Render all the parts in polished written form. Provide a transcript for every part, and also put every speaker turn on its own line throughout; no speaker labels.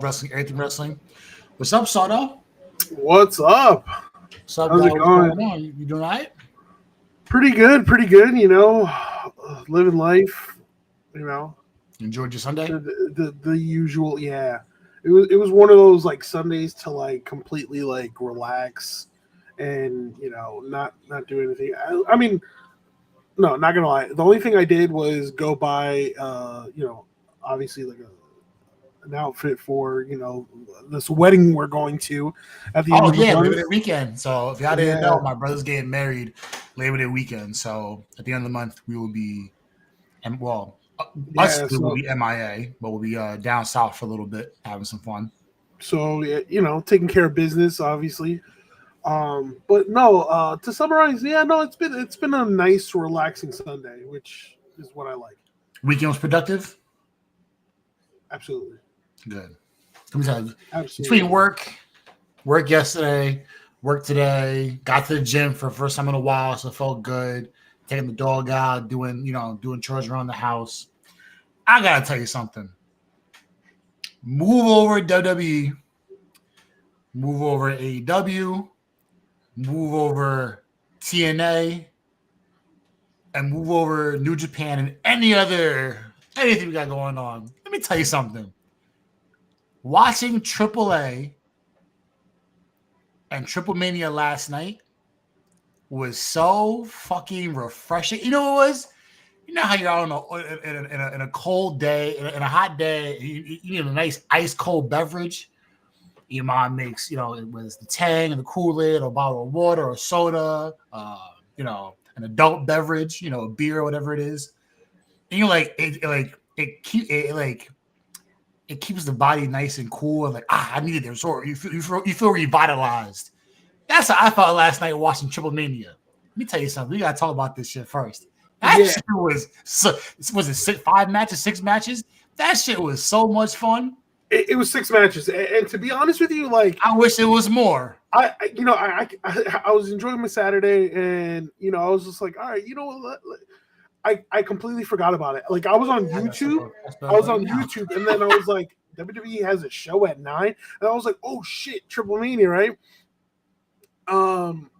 wrestling, everything wrestling. What's up, Soto?
What's up?
What's up,
How's
guy?
it
What's going
going?
on? You doing all right?
Pretty good, pretty good. Living life. You know,
You enjoyed your Sunday?
the usual. Yeah, it was one of those like Sundays to like completely like relax and not do anything. I mean, no, not gonna lie. The only thing I did was go buy obviously like an outfit for this wedding we're going to at the end
Oh
of the
yeah,
month.
Labor Day weekend. So if y'all didn't know,
Yeah,
my brother's getting married Labor Day weekend. So at the end of the month, we will be, and us
yeah.
three will
So
be MIA, but we'll be down south for a little bit, having some fun.
So yeah, taking care of business, obviously. But no, to summarize, yeah, no, it's been a nice, relaxing Sunday, which is what I like.
Weekend was productive.
Absolutely,
Good. Let me tell you, between
absolutely.
work yesterday, work today, got to the gym for the first time in a while, so it felt good. Taking the dog out, doing chores around the house. I gotta tell you something. Move over WWE, move over AEW, move over TNA, and move over New Japan and anything we got going on. Let me tell you something. Watching AAA and Triplemania last night was so fucking refreshing. You know what it was? You know how you're out in a cold day, in a hot day, you need a nice ice cold beverage. Your mom makes, it was the Tang and the Kool-Aid or a bottle of water or soda, an adult beverage, a beer or whatever it is. And you're like, it keeps the body nice and cool. And like, I needed this. Or you feel revitalized. That's how I felt last night watching Triple Mania. Let me tell you something. We gotta talk about this shit first. That
Yeah,
shit was it 5 matches, 6 matches? That shit was so much fun.
it was 6 matches, and to be honest with you, like
I wish it was more.
I was enjoying my Saturday, and I was just like, all right, I completely forgot about it. Like I was on YouTube,
That's better right now.
and then I was like, WWE has a show at 9, and I was like, oh shit, Triple Mania, right? Um,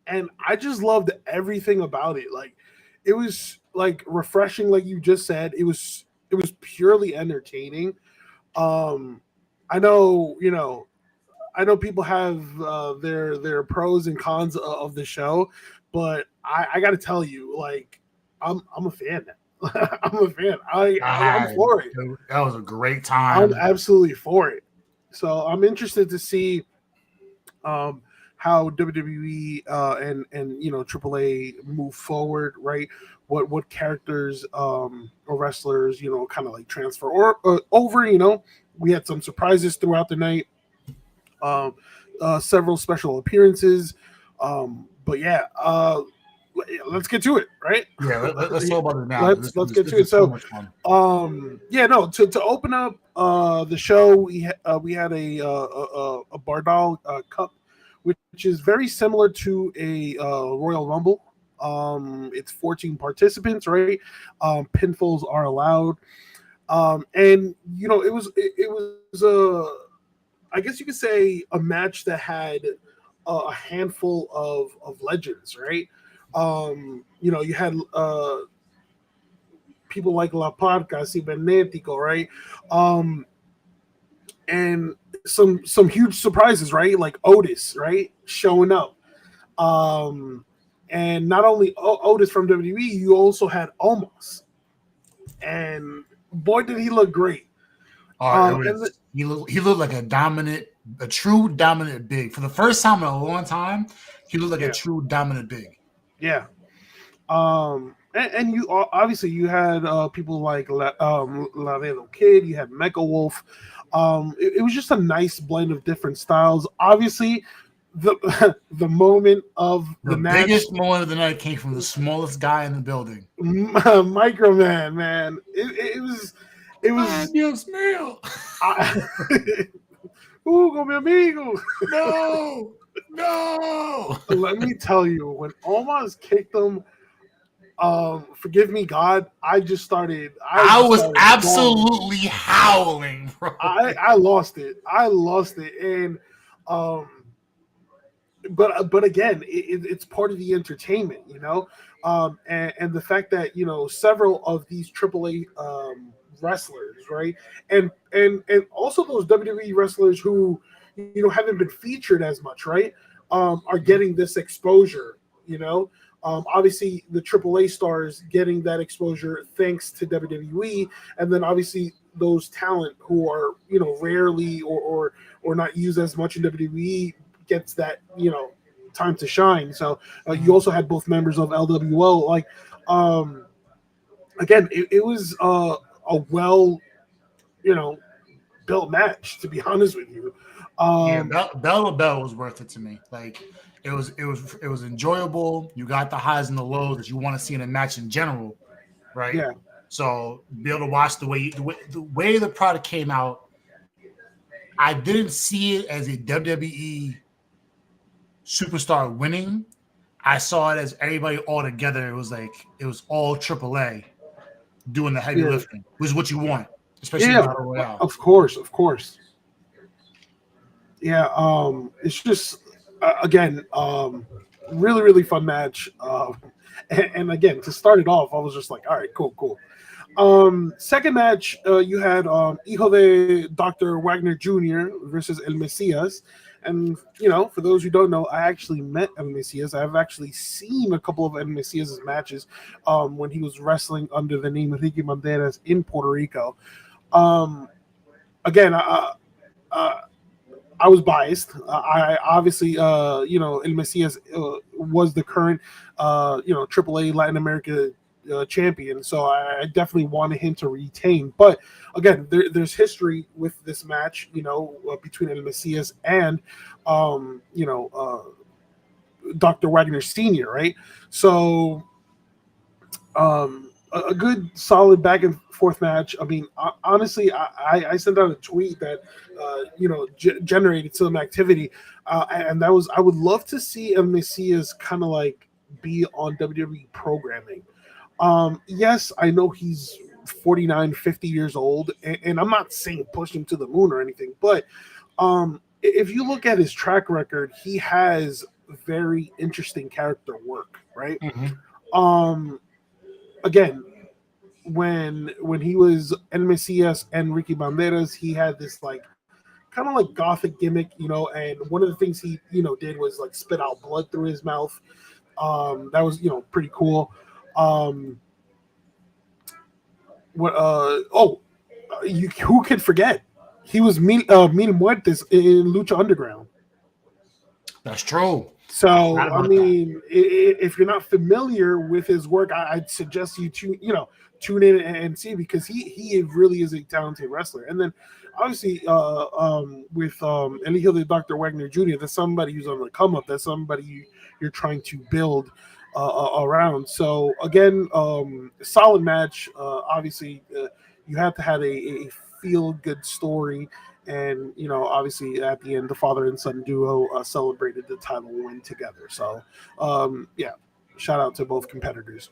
and I just loved everything about it. Like it was like refreshing, like you just said. It was purely entertaining. Um, I know, I know people have their pros and cons of the show, but I got to tell you, like I'm a fan now. I'm a fan. I'm
God,
for it.
that was a great
I'm
time.
absolutely for it. So I'm interested to see um, how WWE and AAA move forward, right? What characters or wrestlers kind of like transfer or over. We had some surprises throughout the night, um, several special appearances, but yeah. Let's get to it, right?
Yeah, let's talk about it now.
Let's get to
This
it.
is so
So,
much fun.
yeah, no, to open up the show, we had a Bardal Cup, which is very similar to a Royal Rumble. It's 14 participants, right? Pinfalls are allowed, and it was I guess you could say a match that had a handful of legends, right? You had people like La Parca, Cibernetico, right? Um, and some huge surprises, right? Like Otis, right, showing up. Um, and not only Otis from WWE, you also had Omos, and boy, did he look great.
It
And
was he looked like a true dominant big. For the first time in a long time, he looked like a
yeah,
true dominant big.
yeah. And you obviously you had people like Laredo Kid, you had Mecha Wolf. It was just a nice blend of different styles. Obviously, the the moment of the
The
match,
biggest moment of the night came from the smallest guy in the building.
Microman, man, it was.
Dios mío.
I, Hugo, mi amigo.
No, no.
Let me tell you, when Omos kicked him, Forgive me, God. I just started.
I was
Bawling.
absolutely howling, bro.
I lost it. I lost it, and um, but again, it's part of the entertainment, you know, and the fact that several of these AAA wrestlers, right, and also those WWE wrestlers who haven't been featured as much, right, are getting this exposure, you know. Obviously, the AAA stars getting that exposure thanks to WWE, and then obviously those talent who are rarely or not used as much in WWE gets that time to shine. So you also had both members of LWO. Like again, it was a well you know built match, to be honest with you.
Yeah,
Um,
Bell to Bell was worth it to me. Like it was enjoyable. You got the highs and the lows that you want to see in a match in general, right?
yeah,
So be able to watch the way the product came out. I didn't see it as a WWE superstar winning. I saw it as everybody all together. It was like it was all AAA doing the heavy
yeah,
lifting, which is what you want, especially in
yeah.
Battle Royale.
Of course, of course. Yeah. It's just again, really, really fun match. And again, to start it off, I was just like, all right, cool, cool. Second match, you had Hijo de Dr. Wagner Jr. versus El Mesias. And, for those who don't know, I actually met El Mesias. I've actually seen a couple of El Mesias' matches when he was wrestling under the name of Ricky Banderas in Puerto Rico. Um, again, I was biased. I obviously, El Mesias was the current, AAA Latin America champion, so I definitely wanted him to retain. But again, there's history with this match, between El Mesias and, Dr. Wagner Sr., right? So a good solid back and forth match. I mean, honestly, I sent out a tweet that generated some activity, and that was I would love to see El Mesias kind of like be on WWE programming. Yes, I know he's 49, 50 years old, and I'm not saying push him to the moon or anything, but if you look at his track record, he has very interesting character work, right?
Mhm.
Um, again, when he was El Mesias and Ricky Banderas, he had this like kind of like gothic gimmick, and one of the things he did was like spit out blood through his mouth. That was pretty cool. Um, what? Who could forget? He was Mil Muertes in Lucha Underground.
That's true. I forgot
So, I
about that.
mean, if you're not familiar with his work, I'd suggest you tune in and see, because he really is a talented wrestler. And then obviously with El Hijo de Dr. Wagner Jr., that's somebody who's on the come up. That's somebody you're trying to build around. So again, solid match. Obviously, you have to have a feel good story, and obviously at the end the father and son duo celebrated the title win together. So yeah, shout out to both competitors.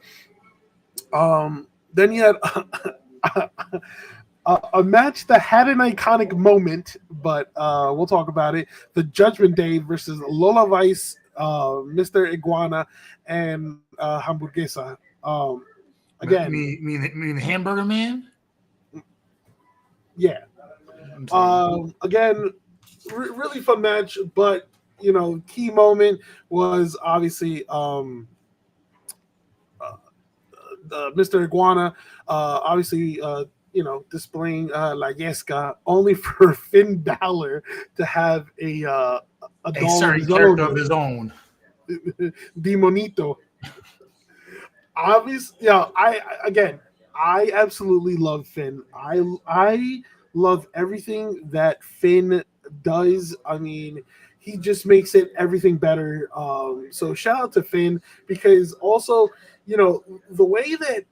Then you had a match that had an iconic moment, but we'll talk about it. The Judgment Day versus Lola Vice, Mr. Iguana, and Hamburguesa. Again,
The Hamburger Man.
yeah.
I'm saying.
Again, really fun match, but key moment was obviously Mr. Iguana, obviously displaying La Yesca, only for Finn Balor to have a
A
doll of
certain
his
character
own,
of his own.
Dimonito. Obviously, yeah. I absolutely love Finn. I love everything that Finn does. I mean, he just makes it everything better. So shout out to Finn, because also, the way that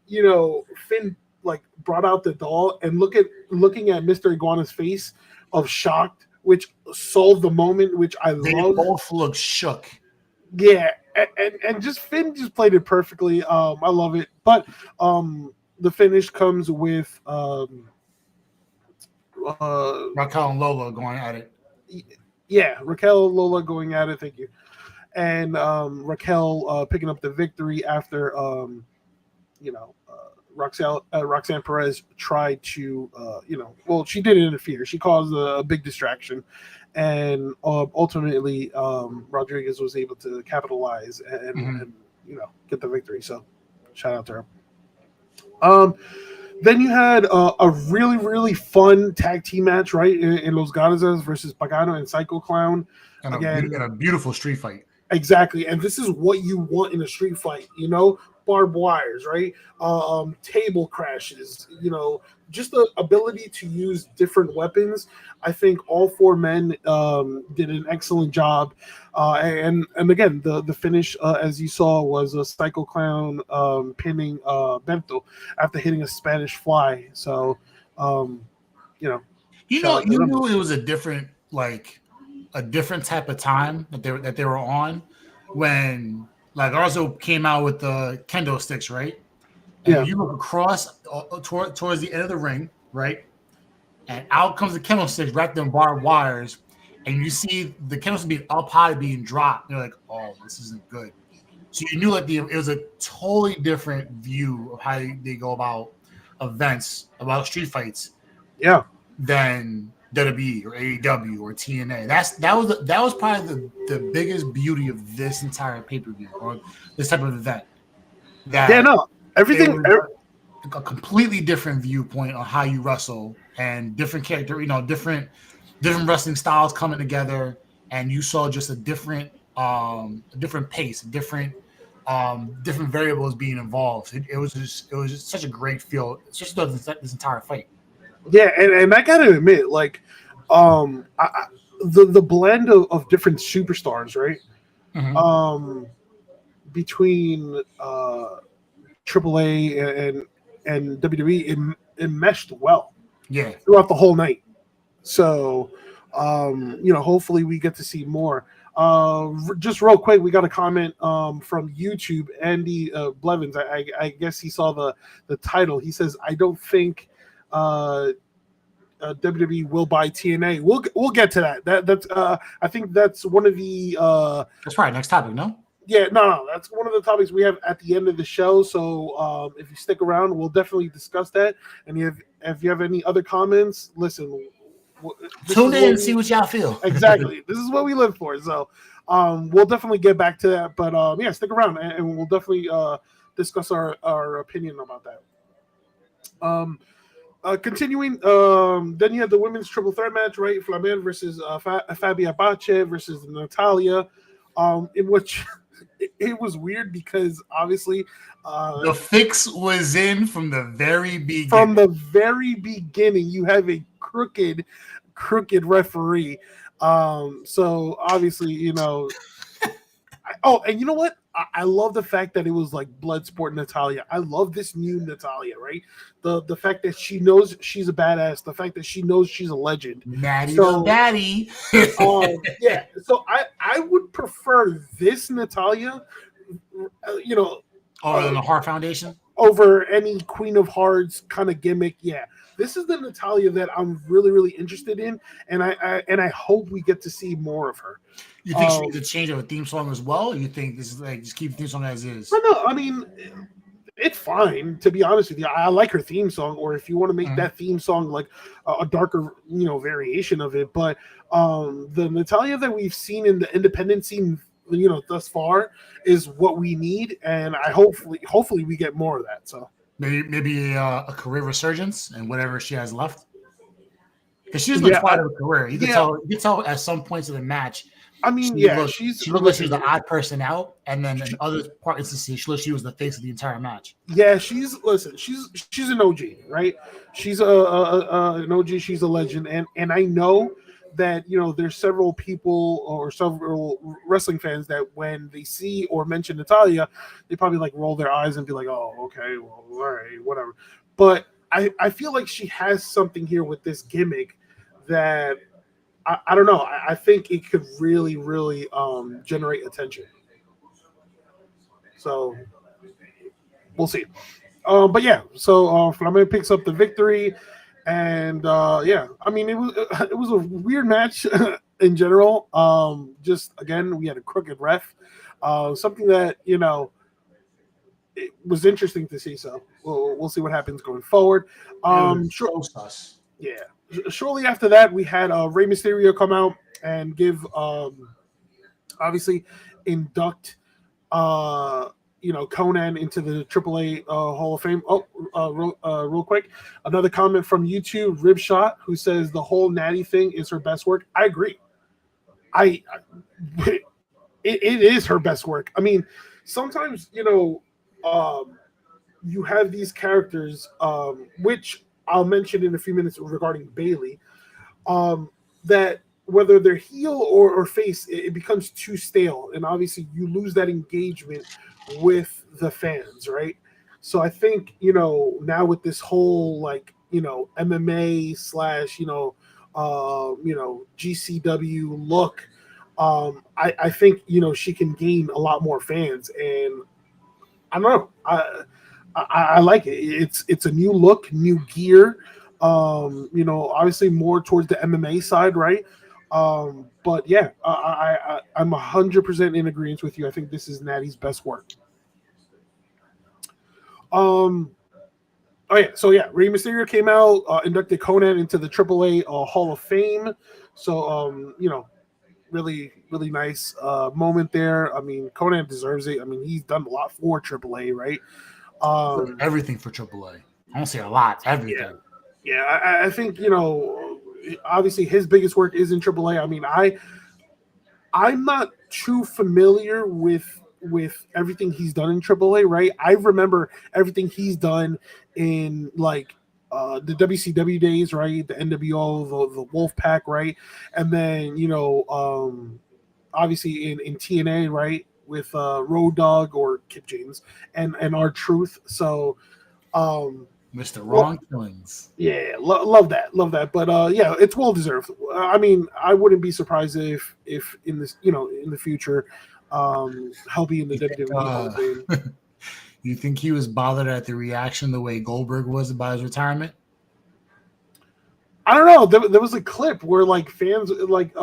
Finn like brought out the doll, and looking at Mr. Iguana's face of shocked, which sold the moment, which I
They
love.
both look shook.
Yeah, and just Finn just played it perfectly. I love it. But the finish comes with
Raquel and Lola going at it.
yeah, Raquel Lola going at it. Thank you. And Raquel picking up the victory after you know, Roxanne Perez tried to, well, she did interfere. She caused a big distraction, and ultimately, Rodriguez was able to capitalize and get the victory. So, shout out to her. Then you had a really, really fun tag team match, right? In Los Garzas versus Pagano and Psycho Clown.
And
Again,
a beautiful street fight.
exactly. And this is what you want in a street fight, barbed wires, right? Table crashes, just the ability to use different weapons. I think all four men did an excellent job. And again, the finish, as you saw, was a Psycho Clown pinning Bento after hitting a Spanish fly. So, you know,
You
shout
know,
out to
you
them.
knew it was a different type of time that they were on when like Arzo came out with the kendo sticks, right? And
Yeah.
you look across towards the end of the ring, right? And out comes the kendo sticks wrapped in barbed wires, and you see the kendo sticks being up high, being dropped. You're like, oh, this isn't good. So you knew like it was a totally different view of how they go about events, about street fights
Yeah.
than WWE or AEW or TNA. That was probably the biggest beauty of this entire pay per view or this type of event.
Yeah,
That
no.
it
Everything.
was a completely different viewpoint on how you wrestle and different character, different wrestling styles coming together, and you saw just a different pace, different variables being involved. It was just such a great feel. It's just this entire fight.
Yeah, and I gotta admit, like, the blend of different superstars, right?
Mm-hmm.
Um, between AAA and WWE, it meshed well
Yeah.
throughout the whole night. So, hopefully we get to see more. Just real quick, we got a comment from YouTube. Andy Blevins, I guess he saw the title. He says, "I don't think WWE will buy TNA." We'll get to that. That's I think that's one of the
That's probably next topic, no?
yeah, no, that's one of the topics we have at the end of the show. So if you stick around, we'll definitely discuss that. And if you have any other comments, listen.
Tune in and see what y'all feel.
Exactly. This is what we live for. So we'll definitely get back to that. But yeah, stick around and we'll definitely discuss our opinion about that. Continuing, then you had the women's triple threat match, right? Flamen versus Fabia Bache versus Natalia, in which it was weird because obviously
The fix was in from the very beginning.
from the very beginning, you have a crooked referee. So obviously, and you know what? I love the fact that it was like Bloodsport Natalia. I love this new Natalia, right? The fact that she knows she's a badass, the fact that she knows she's a legend.
Natty
So,
the Daddy.
yeah. So I would prefer this Natalia,
Or than the Heart Foundation.
over any Queen of Hearts kind of gimmick. Yeah, this is the Natalia that I'm really, really interested in, and I hope we get to see more of her.
You think she needs a change of a theme song as well? Or you think this is like just keep the theme song as is?
No, I mean it's fine, to be honest with you. I like her theme song, or if you want to make that theme song like a darker, variation of it. But the Natalia that we've seen in the independent scene, thus far, is what we need, and I hopefully we get more of that. So
maybe a career resurgence and whatever she has left. Because she's in the twilight of her career. You can tell at some points of the match.
I mean,
she looked like she was the odd person out, and then in other parts to see, she looked like she was the face of the entire match.
Yeah, she's an OG, right? She's an OG. She's a legend, and I know that there's several people or several wrestling fans that when they see or mention Natalia, they probably like roll their eyes and be like, "Oh, okay, well, all right, whatever." But I feel like she has something here with this gimmick that. I don't know. I think it could really, really generate attention. So we'll see. But yeah, so Flamengo picks up the victory, and yeah, I mean it was a weird match in general. Just again, we had a crooked ref, something that it was interesting to see. So we'll see what happens going forward. Sure, yeah. Shortly after that, we had Rey Mysterio come out and give obviously induct Conan into the AAA Hall of Fame. Oh, real quick, another comment from YouTube, Ribshot, who says the whole Natty thing is her best work. I agree. It is her best work. I mean, sometimes you have these characters, which I'll mention in a few minutes regarding Bailey, that whether they're heel or face, it becomes too stale, and obviously you lose that engagement with the fans, right? So I think now with this whole MMA slash GCW look, I think she can gain a lot more fans, and I don't know, I like it. It's a new look, new gear. Obviously more towards the MMA side, right? But yeah, I'm 100% in agreement with you. I think this is Natty's best work. Oh yeah, so yeah, Rey Mysterio came out, inducted Conan into the AAA Hall of Fame. So really really nice moment there. I mean, Conan deserves it. I mean, he's done a lot for AAA, right?
Everything for AAA. I don't say a lot. Everything.
Yeah, I think obviously his biggest work is in AAA. I mean, I'm not too familiar with everything he's done in AAA, right? I remember everything he's done in the WCW days, right? The NWO, the Wolfpack, right? And then obviously in TNA, right, with Road Dogg or Kip James and R-Truth. So
Mr. Wrong Killings.
Yeah, love that. But yeah, it's well deserved. I mean, I wouldn't be surprised if in this in the future, he'll be in the WWE Hall of Fame.
You think he was bothered at the reaction the way Goldberg was about his retirement?
I don't know. There was a clip where a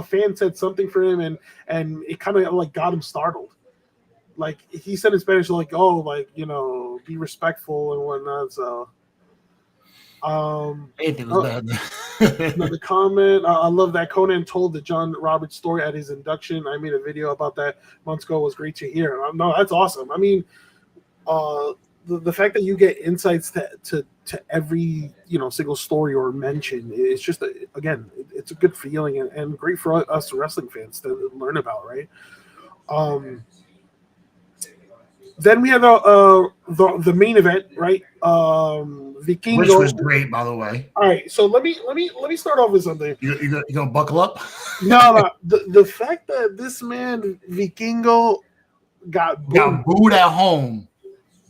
fan said something for him, and it kind of got him startled. Like he said in Spanish, be respectful and whatnot. So. Another comment. I love that Conan told the John Roberts story at his induction. I made a video about that months ago. It was great to hear. No, that's awesome. I mean, the fact that you get insights to every single story or mention, it's just again, it's a good feeling and great for us wrestling fans to learn about, right? Then we have the main event, right? Vikingo,
which was great, by the way.
All right, so let me start off with something.
You gonna buckle up?
No. The fact that this man Vikingo got
booed at home,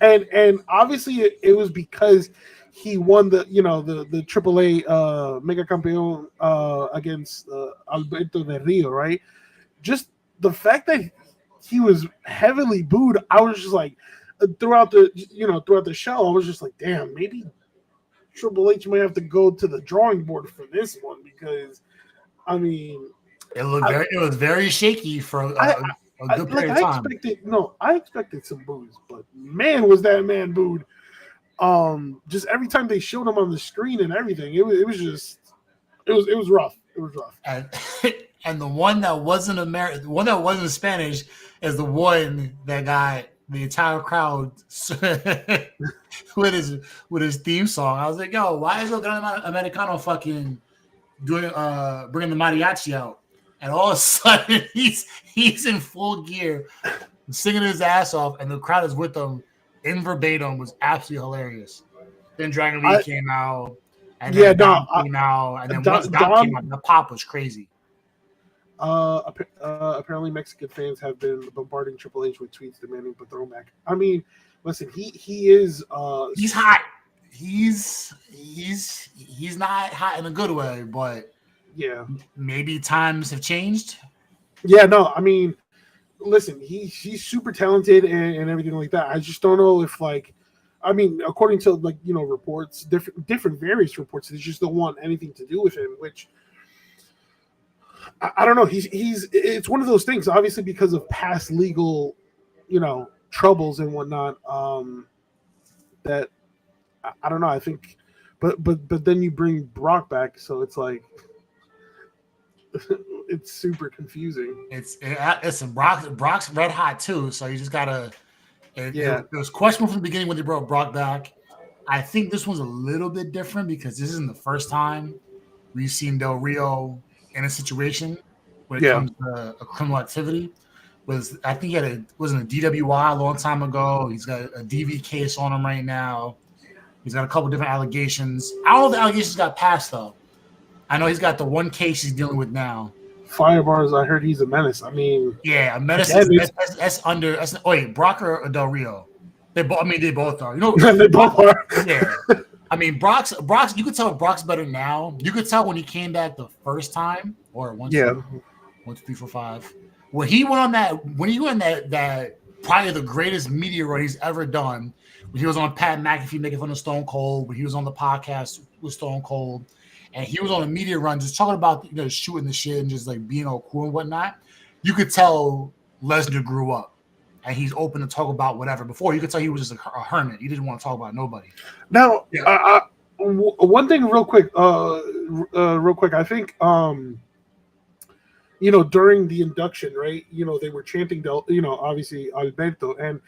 and obviously it was because he won the the AAA Mega Campeón against Alberto Del Rio, right? Just the fact that he was heavily booed, I was just like, throughout the show, I was just like, damn, maybe Triple H might have to go to the drawing board for this one, because I mean,
it was very shaky for a good period of time.
I expected some boos, but man, was that man booed. Just every time they showed him on the screen and everything, it was rough. It was rough.
And the one that wasn't the one that wasn't Spanish is the one that got the entire crowd with his theme song. I was like, yo, why is El Gran Americano fucking doing bringing the mariachi out? And all of a sudden he's in full gear, singing his ass off, and the crowd is with him in verbatim. Was absolutely hilarious. Then Dragon Lee came out, and then Dom came out, and then once Dom came out, the pop was crazy.
Apparently Mexican fans have been bombarding Triple H with tweets demanding the throwback. I mean, listen, he is
he's hot. He's not hot in a good way, but
yeah,
maybe times have changed.
Yeah, no, I mean, listen, he's super talented and everything like that. I just don't know if like, I mean, according to like reports, different various reports, they just don't want anything to do with him. Which I don't know. He's it's one of those things. Obviously, because of past legal, troubles and whatnot. That I don't know. I think, but then you bring Brock back, so it's like it's super confusing.
Listen, Brock's red hot too, so you just gotta. It was questionable from the beginning when they brought Brock back. I think this one's a little bit different because this isn't the first time we've seen Del Rio in a situation when it comes to a criminal activity. I think he had wasn't a DWI a long time ago. He's got a DV case on him right now. He's got a couple different allegations. I don't know if the allegations got passed though. I know he's got the one case he's dealing with now.
Fire bars. I heard he's a menace. I mean,
yeah, a menace. That's under. Wait, Brock or Del Rio? They both. I mean, they both are.
They both are.
Yeah. I mean, Brock's. You could tell Brock's better now. You could tell when he came back the first time, or 1, 2, 3, 4, 5. When he went on that probably the greatest media run he's ever done. When he was on Pat McAfee making fun of Stone Cold. When he was on the podcast with Stone Cold. And he was on a media run just talking about shooting the shit and just like being all cool and whatnot. You could tell Lesnar grew up and he's open to talk about whatever. Before you could tell he was just a hermit. He didn't want to talk about nobody.
Now, one thing real quick. I think during the induction, right? They were chanting obviously Alberto and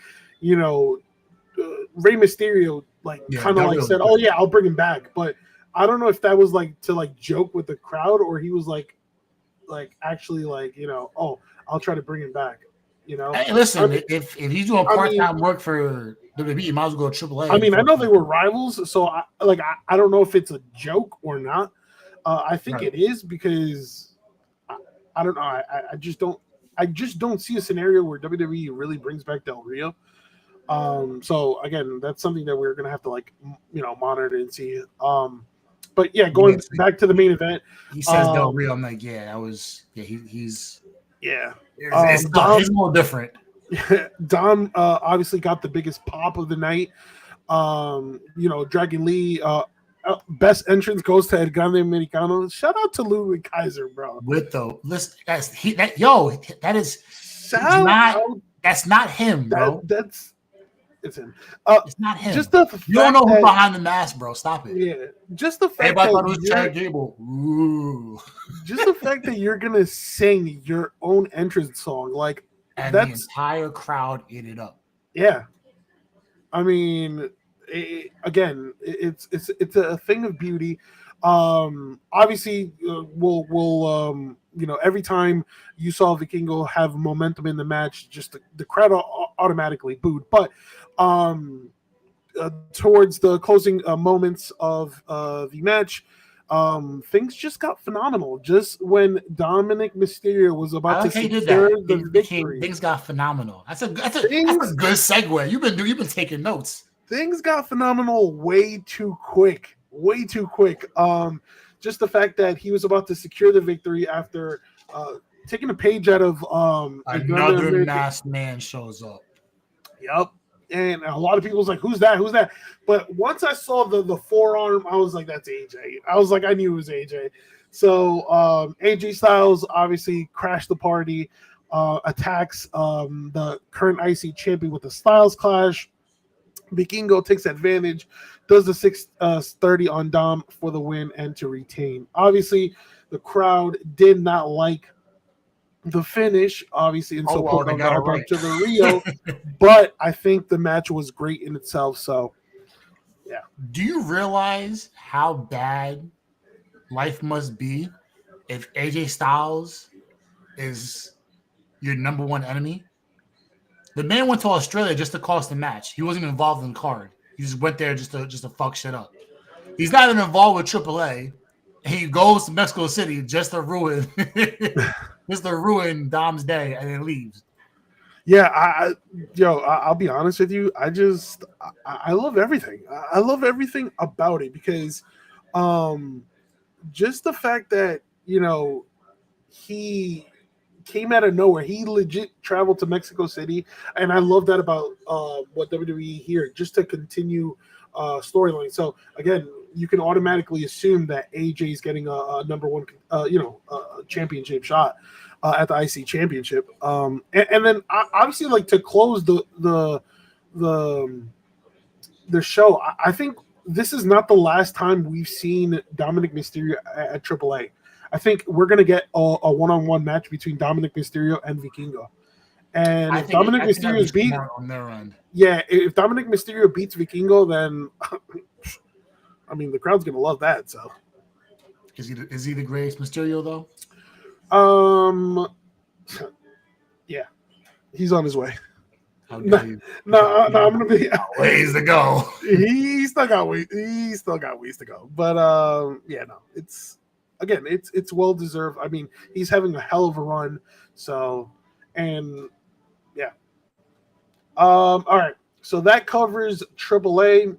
Rey Mysterio kind of like said, "Oh yeah, I'll bring him back," but I don't know if that was like to like joke with the crowd or he was like actually like oh, I'll try to bring him back.
Hey, listen, I mean, if he's doing part-time work for WWE, you might as well go to AAA.
I mean, I know they were rivals, so I don't know if it's a joke or not. I think it is because I don't know. I just don't see a scenario where WWE really brings back Del Rio. So again, that's something that we're gonna have to monitor and see. But yeah, going back to the main event,
he says Del Rio. I'm like, yeah, that was he's
yeah.
It's a little different.
Dom obviously got the biggest pop of the night. Dragon Lee best entrance goes to El Grande Americano. Shout out to Ludwig Kaiser, bro.
That's not him, bro.
It's him.
It's not him. Just you don't know who's behind the mask, bro. Stop it.
Yeah. Just the fact
everybody thought it was Chad Gable. Ooh.
Just the fact that you're gonna sing your own entrance song,
and the entire crowd ate it up.
Yeah. I mean, it's a thing of beauty. Obviously, we'll every time you saw Vikingo have momentum in the match, just the crowd automatically booed. But towards the closing moments of the match, things just got phenomenal. Just when Dominic Mysterio was about to secure the victory,
things got phenomenal. That's a good segue. You've been taking notes.
Things got phenomenal way too quick. Just the fact that he was about to secure the victory after taking a page out of
another masked man shows up.
Yep. And a lot of people was like, who's that? But once I saw the forearm, I was like, that's AJ. I knew it was AJ. So AJ Styles obviously crashed the party, attacks the current IC champion with the Styles Clash. Vikingo takes advantage, does the 630 on Dom for the win and to retain. Obviously, the crowd did not like the finish, obviously, and so put on to the Rio. But I think the match was great in itself. So, yeah.
Do you realize how bad life must be if AJ Styles is your number one enemy? The man went to Australia just to cost the match. He wasn't even involved in the card. He just went there just to fuck shit up. He's not even involved with AAA. He goes to Mexico City just to ruin Dom's day and then leaves.
Yeah, I'll be honest with you. I love everything. I love everything about it because just the fact that he came out of nowhere. He legit traveled to Mexico City, and I love that about what WWE here, just to continue storyline. So again, you can automatically assume that AJ is getting a number one, championship shot at the IC championship. And then obviously, like, to close the show, I think this is not the last time we've seen Dominic Mysterio at AAA. I think we're going to get a one-on-one match between Dominic Mysterio and Vikingo. And if Dominic Mysterio is beat
on their end.
Yeah, if Dominic Mysterio beats Vikingo, then I mean, the crowd's going to love that. So
is he the greatest Mysterio though?
Yeah, he's on his way.
No,
I'm gonna be
ways to go.
He still got ways to go. But it's well deserved. I mean, he's having a hell of a run. So, and yeah. All right. So that covers AAA.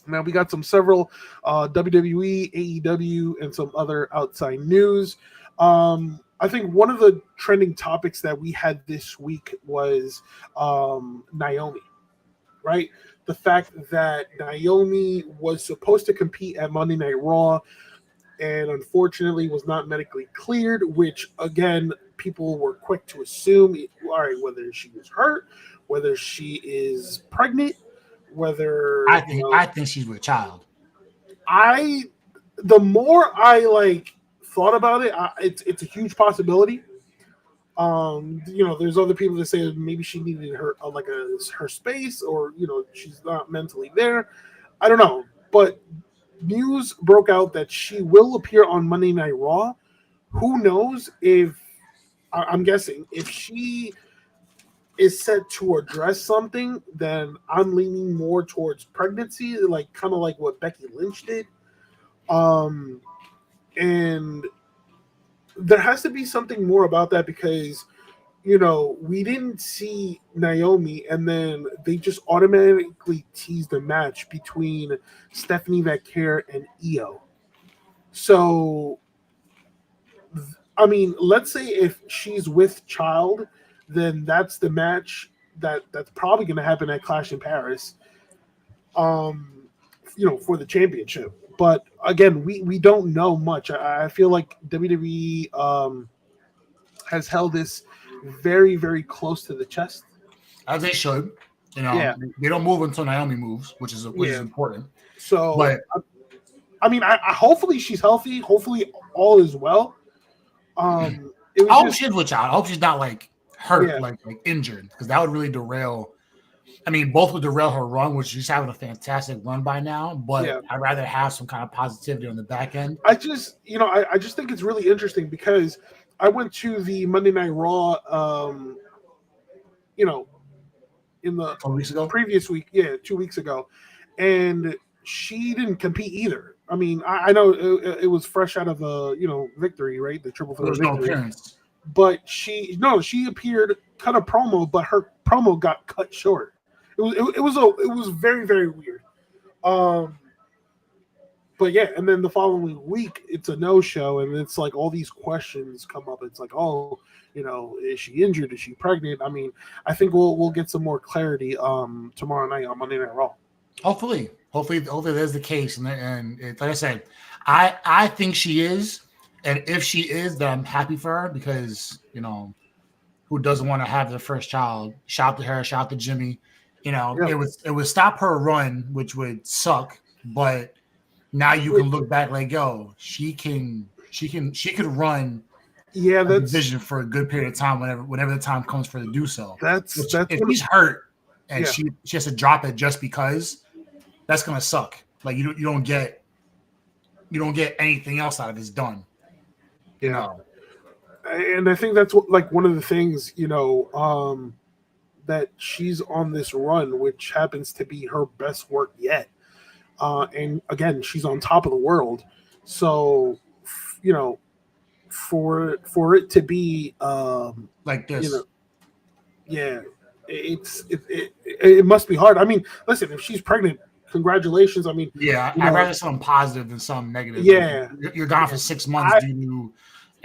Now we got several WWE, AEW, and some other outside news. I think one of the trending topics that we had this week was Naomi, right? The fact that Naomi was supposed to compete at Monday Night Raw and unfortunately was not medically cleared, which, again, people were quick to assume, all right, whether she was hurt, whether she is pregnant, whether...
I think she's with child.
The more I, thought about it, it's a huge possibility. There's other people that say maybe she needed her space, or she's not mentally there. I don't know, but news broke out that she will appear on Monday Night Raw. Who knows if I'm guessing if she is set to address something, then I'm leaning more towards pregnancy, kind of like what Becky Lynch did. And there has to be something more about that because, we didn't see Naomi and then they just automatically teased a match between Stephanie Vaquer and Io. So, I mean, let's say if she's with child, then that's the match that's probably going to happen at Clash in Paris, for the championship. But again, we don't know much. I feel like WWE has held this very, very close to the chest,
as they should. They don't move until Naomi moves, which is important.
So, but I mean, I hopefully she's healthy. Hopefully all is well.
I hope she's with child. I hope she's not hurt, like injured, because that would really derail. I mean, both would derail her run, which she's having a fantastic run by now. But I'd rather have some kind of positivity on the back end.
I just think it's really interesting because I went to the Monday Night Raw, in the
2 weeks ago?
Previous week, 2 weeks ago, and she didn't compete either. I mean, I know it was fresh out of the victory, right? The triple threat victory. No appearance. But she appeared, cut a promo, but her promo got cut short. It was very, very weird. But yeah, and then the following week it's a no-show, and it's all these questions come up. It's is she injured? Is she pregnant? I mean, I think we'll get some more clarity tomorrow night on Monday Night Raw.
Hopefully that's the case. And like I said, I think she is, and if she is, then I'm happy for her because who doesn't want to have their first child? Shout to her, shout to Jimmy. It would stop her run, which would suck, but now you can look back she could run
that's
division for a good period of time whenever the time comes for her to do so.
If
she's hurt and she has to drop it just because, that's gonna suck. You don't get anything else out of this done.
And I think that's one of the things, that she's on this run, which happens to be her best work yet. And again, she's on top of the world. So, for it to be
like this,
it must be hard. I mean, listen, if she's pregnant, congratulations. I mean,
I'd rather something positive than something negative.
Yeah,
you're gone for 6 months due to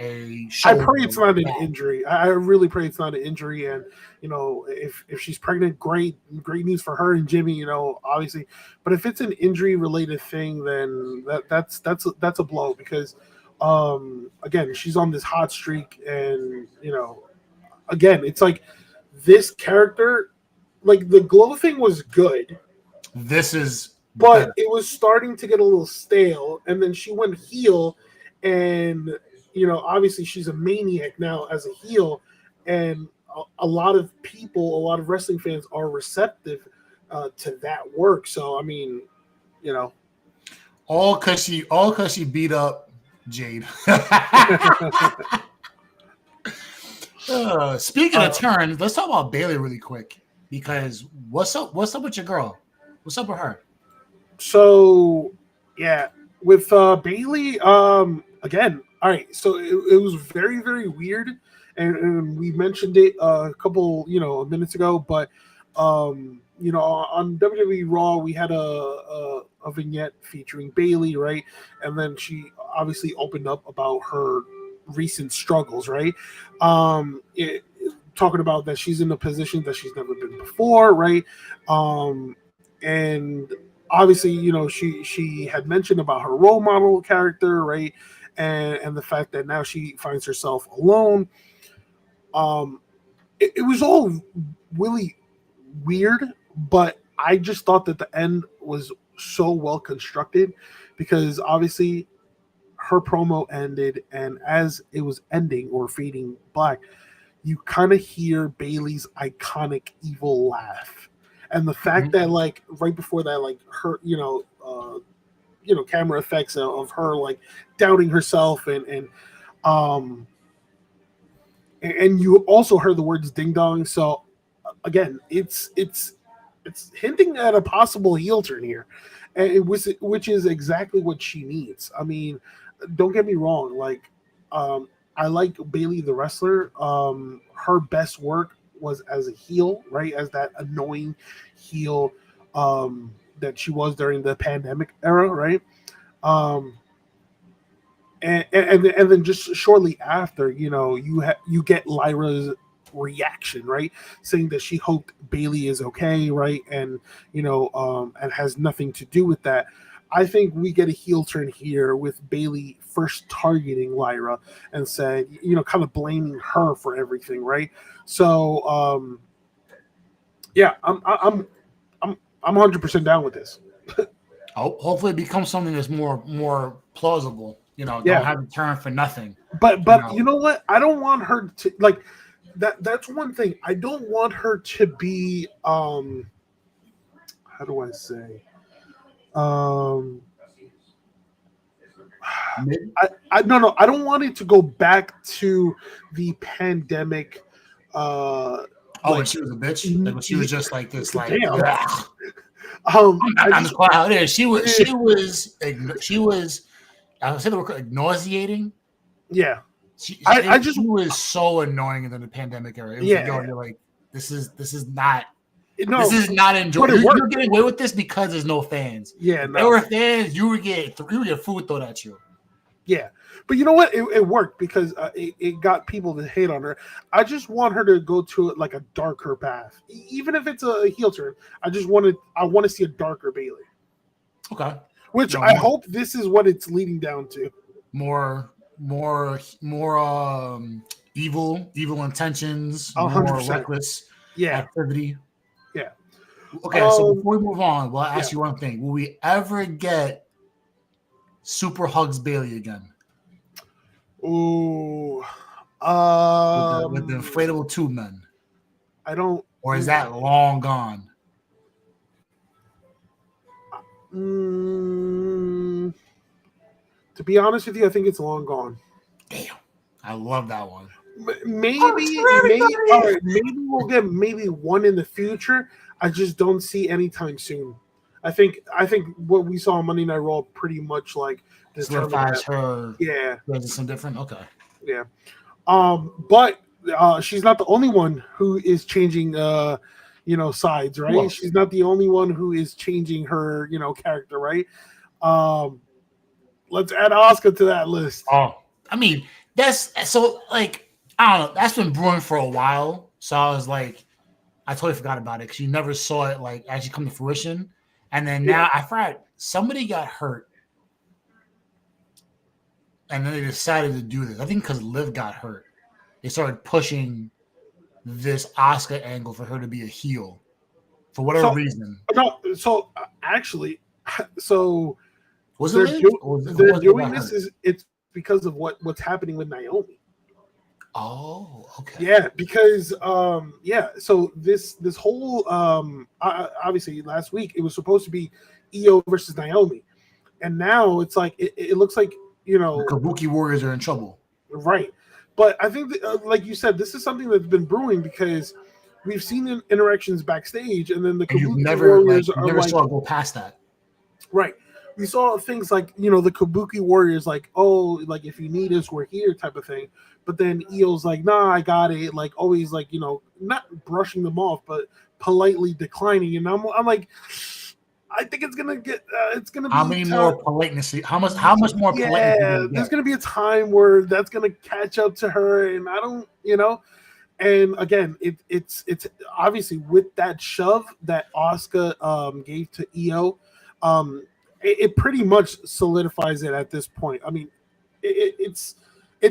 a
I
shoulder.
pray it's not an injury. I really pray it's not an injury. And if she's pregnant, great news for her and Jimmy. Obviously, but if it's an injury related thing, then that's a blow because, again, she's on this hot streak, and again, it's like this character, like the glow thing was good.
This is,
but it was starting to get a little stale, and then she went heel, and obviously she's a maniac now as a heel, and a lot of people, a lot of wrestling fans are receptive to that work. So I mean,
all because she beat up Jade. Speaking of turns, let's talk about Bayley really quick, because what's up with your girl? What's up with her?
So yeah, with Bayley, again, all right. So it was very, very weird, and we mentioned it a couple minutes ago. But on WWE Raw, we had a vignette featuring Bayley, right? And then she obviously opened up about her recent struggles, right? Talking about that she's in a position that she's never been before, right? And obviously, she had mentioned about her role model character, right? And the fact that now she finds herself alone. It was all really weird, but I just thought that the end was so well constructed, because obviously her promo ended, and as it was ending or fading black, you kind of hear Bayley's iconic evil laugh. And the fact that, like, right before that, like, her, camera effects of her, like, doubting herself, and you also heard the words ding dong. So again, it's hinting at a possible heel turn here, and which is exactly what she needs. I mean, don't get me wrong, like, I like Bayley the wrestler. Her best work was as a heel, right? As that annoying heel that she was during the pandemic era, right? And then just shortly after, you get Lyra's reaction, right? Saying that she hoped Bayley is okay, right? And and has nothing to do with that. I think we get a heel turn here with Bayley first targeting Lyra and said, kind of blaming her for everything, right? So, yeah, I'm 100% down with this.
Hopefully, it becomes something that's more plausible. Don't have it turn for nothing.
But you know what? I don't want her to, like, that. That's one thing. I don't want her to be how do I say? No, I don't want it to go back to the pandemic.
When she was a bitch, like when she was just like this, like,
damn.
I'm just quite how it is. She was. I would say the word nauseating.
Yeah,
she was so annoying in the pandemic era. It was you're like, this is not. No, this is not enjoyable. You're getting away with this because there's no fans.
Yeah,
if there were fans, you would get food thrown at you.
Yeah, but you know what? It worked because it got people to hate on her. I just want her to go to like a darker path, even if it's a heel turn. I want to see a darker Bayley.
Okay.
Which I hope this is what it's leading down to.
More evil intentions,
100%.
More reckless activity.
Yeah.
Okay, so before we move on, well, I'll ask you one thing. Will we ever get Super Hugs Bayley again?
Ooh.
With the inflatable tube men?
I don't.
Or is that long gone?
To be honest with you, I think it's long gone.
Damn. I love that one.
Maybe we'll get one in the future. I just don't see anytime soon. I think what we saw on Monday Night Raw pretty much like
solidifies her.
Yeah.
Is some different? Okay.
Yeah. But she's not the only one who is changing sides, right? Whoa. She's not the only one who is changing her, character, right? Let's add Asuka to that list.
Oh, I mean, that's so like I don't know. That's been brewing for a while. So I was like, I totally forgot about it because you never saw it like actually come to fruition. And then now I forgot somebody got hurt, and then they decided to do this. I think because Liv got hurt, they started pushing this Asuka angle for her to be a heel for whatever reason.
No, so actually, so
Was
they're,
it Liv?
they're doing this is it's because of what's happening with Naomi.
Oh, okay.
Yeah, because so this whole obviously last week it was supposed to be Io versus Naomi, and now it's like it looks like
The Kabuki Warriors are in trouble,
right? But I think that, like you said, this is something that's been brewing because we've seen interactions backstage, and then the
and
Kabuki Warriors are
never
like,
saw it go past that.
right. We saw things like, the Kabuki Warriors, like, oh, like, if you need us, we're here type of thing. But then Io's like, nah, I got it. Like, always, like, not brushing them off, but politely declining. And I'm like, I think it's going to get, it's going to be.
How many more politeness? How much more politeness?
Yeah, there's going to be a time where that's going to catch up to her. And I don't, And again, it's obviously with that shove that Asuka gave to Io, it pretty much solidifies it at this point. I mean, it's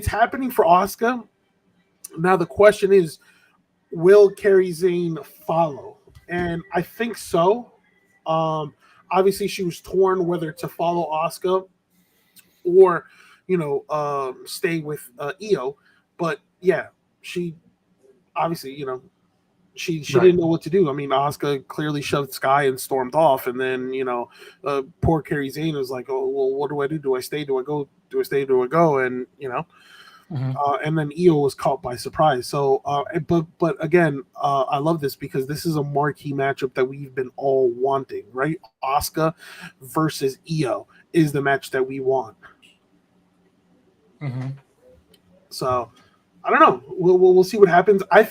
happening for Asuka. Now the question is, will Kairi Sane follow? And I think so. Obviously, she was torn whether to follow Asuka or stay with Io. But yeah, she obviously she didn't know what to do. I mean, Asuka clearly shoved Sky and stormed off, and then poor Kairi Sane was like, "Oh well, what do I do? Do I stay? Do I go? Do I stay? Do I go?" And and then Io was caught by surprise. So, but again, I love this because this is a marquee matchup that we've been all wanting, right? Asuka versus Io is the match that we want. So. I don't know. We'll see what happens. I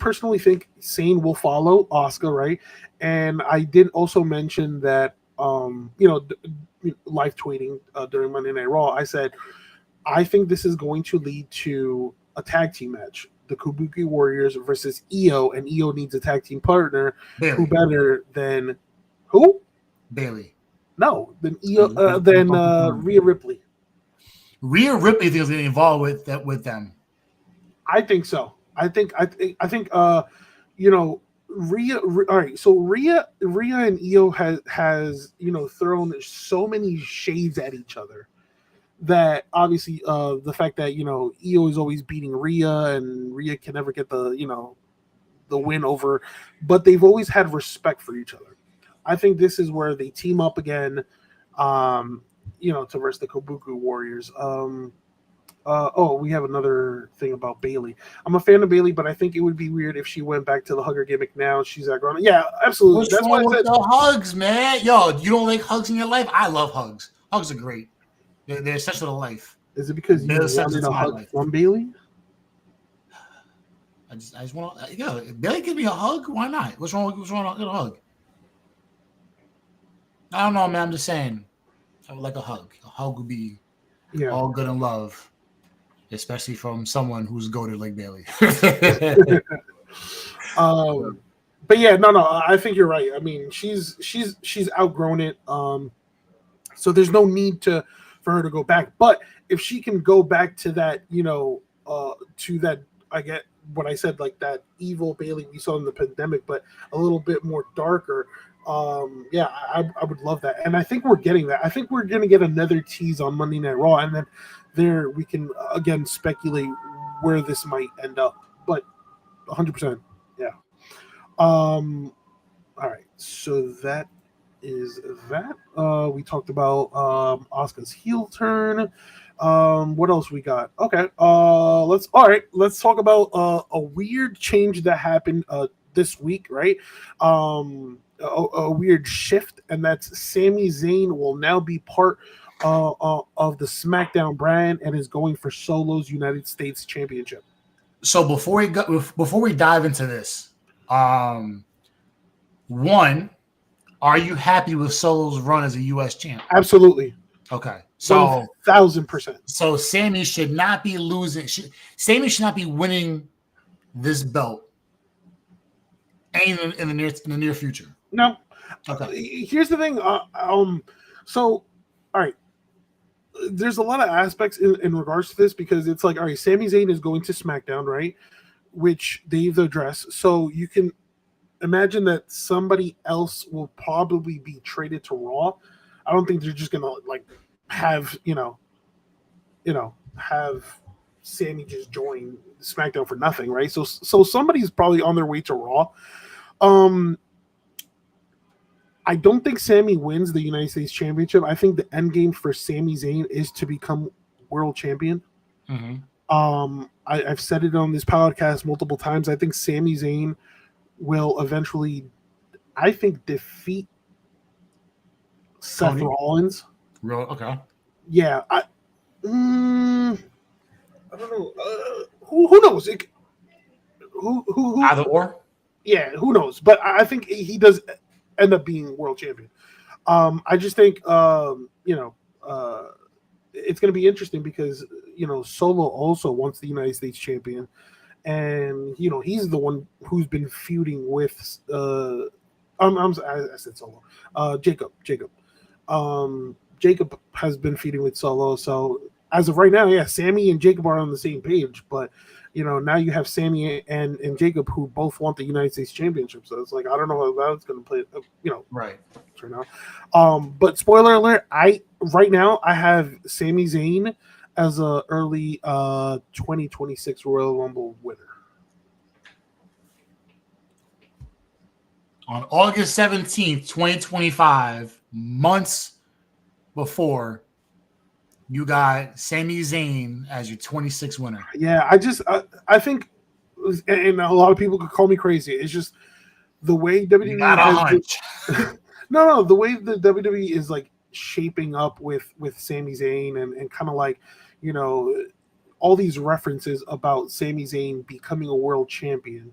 personally think Sane will follow Asuka, right? And I did also mention that, live tweeting during Monday Night Raw. I said I think this is going to lead to a tag team match: the Kabuki Warriors versus Io, and Io needs a tag team partner.
Bailey.
Who better than who?
Bailey.
No, than Io. Than Rhea Ripley.
Rhea Ripley is getting involved with them.
I think so. I think Rhea. All right, so Rhea and Io has thrown so many shades at each other that obviously the fact that Io is always beating Rhea and Rhea can never get the win over, but they've always had respect for each other. I think this is where they team up again, to versus the Kabuki Warriors. We have another thing about Bailey. I'm a fan of Bailey, but I think it would be weird if she went back to the hugger gimmick now. She's that grown. Yeah, absolutely.
What's That's why I said the hugs, man. Yo, you don't like hugs in your life? I love hugs. Hugs are great. They're essential to life.
Is it because you wanted a hug from Bailey?
I just want to. If Bailey give me a hug, why not? What's wrong with a hug? I don't know, man. I'm just saying. I would like a hug. A hug would be all good and love. Especially from someone who's goated like Bailey.
But yeah, no, I think you're right. I mean, she's outgrown it. So there's no need for her to go back. But if she can go back to that, to that, I get what I said, like that evil Bailey we saw in the pandemic, but a little bit more darker. I would love that. And I think we're getting that. I think we're going to get another tease on Monday Night Raw, and then there we can again speculate where this might end up, but 100%. Yeah. All right. So that is that. We talked about Asuka's heel turn. What else we got? Okay. Let's talk about a weird change that happened this week, right? A weird shift, and that's Sami Zayn will now be part of the SmackDown brand and is going for Solo's United States Championship.
So before we dive into this, one, are you happy with Solo's run as a U.S. champ?
Absolutely.
Okay. So
1000%.
So Sammy should not be losing. Sammy should not be winning this belt in the near future.
No.
Okay.
Here's the thing. So, all right. There's a lot of aspects in regards to this because it's like, all right, Sami Zayn is going to SmackDown, right? Which they've addressed. So you can imagine that somebody else will probably be traded to Raw. I don't think they're just gonna like have have Sammy just join SmackDown for nothing, right? So somebody's probably on their way to Raw. I don't think Sammy wins the United States Championship. I think the end game for Sami Zayn is to become world champion.
Mm-hmm.
I've said it on this podcast multiple times. I think Sami Zayn will eventually, I think, defeat Seth Rollins.
Real okay.
Yeah, I don't know. Who knows? Who?
Either or.
Yeah, who knows? But I think he does end up being world champion. I just think it's going to be interesting because Solo also wants the United States champion, and he's the one who's been feuding with I said Solo, Jacob. Jacob has been feuding with Solo, so as of right now, yeah, Sammy and Jacob are on the same page, but now you have Sammy and Jacob who both want the United States Championship. So it's like, I don't know how that's going to play,
right
now. But spoiler alert, right now I have Sami Zayn as a early 2026 Royal Rumble winner.
On August 17th, 2025, months before, you got Sami Zayn as your 26th winner.
Yeah, I think, and a lot of people could call me crazy. It's just the way WWE
Not a hunch.
No, the way the WWE is like shaping up with Sami Zayn and kind of like, all these references about Sami Zayn becoming a world champion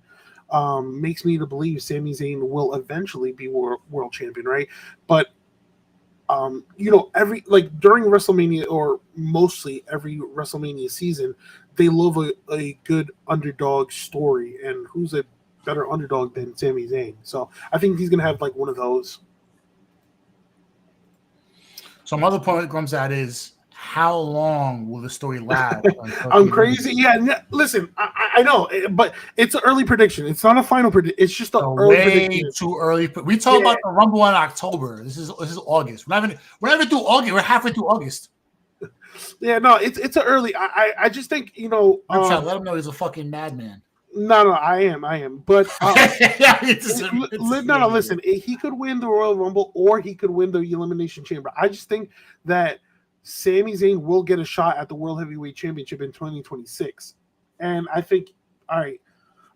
makes me to believe Sami Zayn will eventually be world champion, right? But every during WrestleMania or mostly every WrestleMania season, they love a good underdog story, and who's a better underdog than Sami Zayn? So I think he's gonna have like one of those.
So my other point that comes out is, how long will the story last?
I'm crazy. Yeah, listen, I know, but it's an early prediction. It's not a final prediction. It's just an early prediction.
Too early. We talk about the Rumble in October. This is August. We're not even through August. We're halfway through August.
Yeah, no, it's an early. I just think
I'm trying to let him know he's a fucking madman.
No, I am. But listen, he could win the Royal Rumble or he could win the Elimination Chamber. I just think that Sami Zayn will get a shot at the World Heavyweight Championship in 2026. And I think, all right,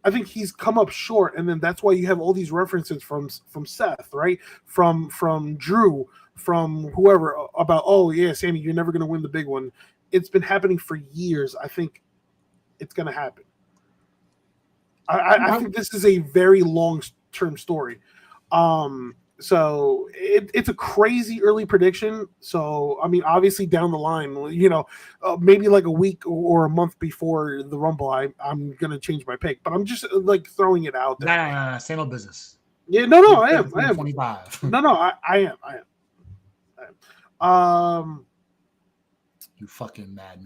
I think he's come up short, and then that's why you have all these references from Seth, right? From Drew, from whoever about, oh yeah, Sammy, you're never going to win the big one. It's been happening for years. I think it's going to happen. I think this is a very long-term story. So it's a crazy early prediction. So, I mean, obviously down the line, maybe like a week or a month before the Rumble, I'm going to change my pick. But I'm just like throwing it out there.
Nah, same old business.
Yeah, no, I am.
25.
No, I am.
You fucking madman.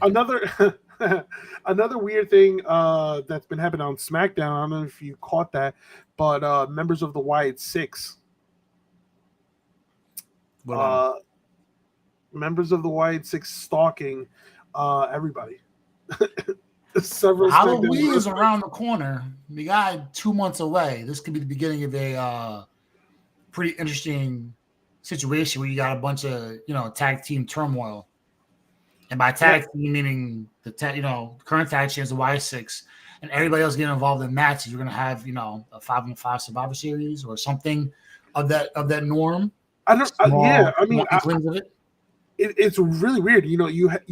Another weird thing that's been happening on SmackDown, I don't know if you caught that, but members of the Wyatt Six. Members of the Wyatt Six stalking everybody.
Halloween is around the corner. We got 2 months away. This could be the beginning of a pretty interesting situation where you got a bunch of tag team turmoil. And by tag team, meaning the current tag champions, the Y6, and everybody else getting involved in matches. You're going to have a 5-on-5 Survivor Series or something of that norm.
I don't. I mean,
of it.
It's really weird. You had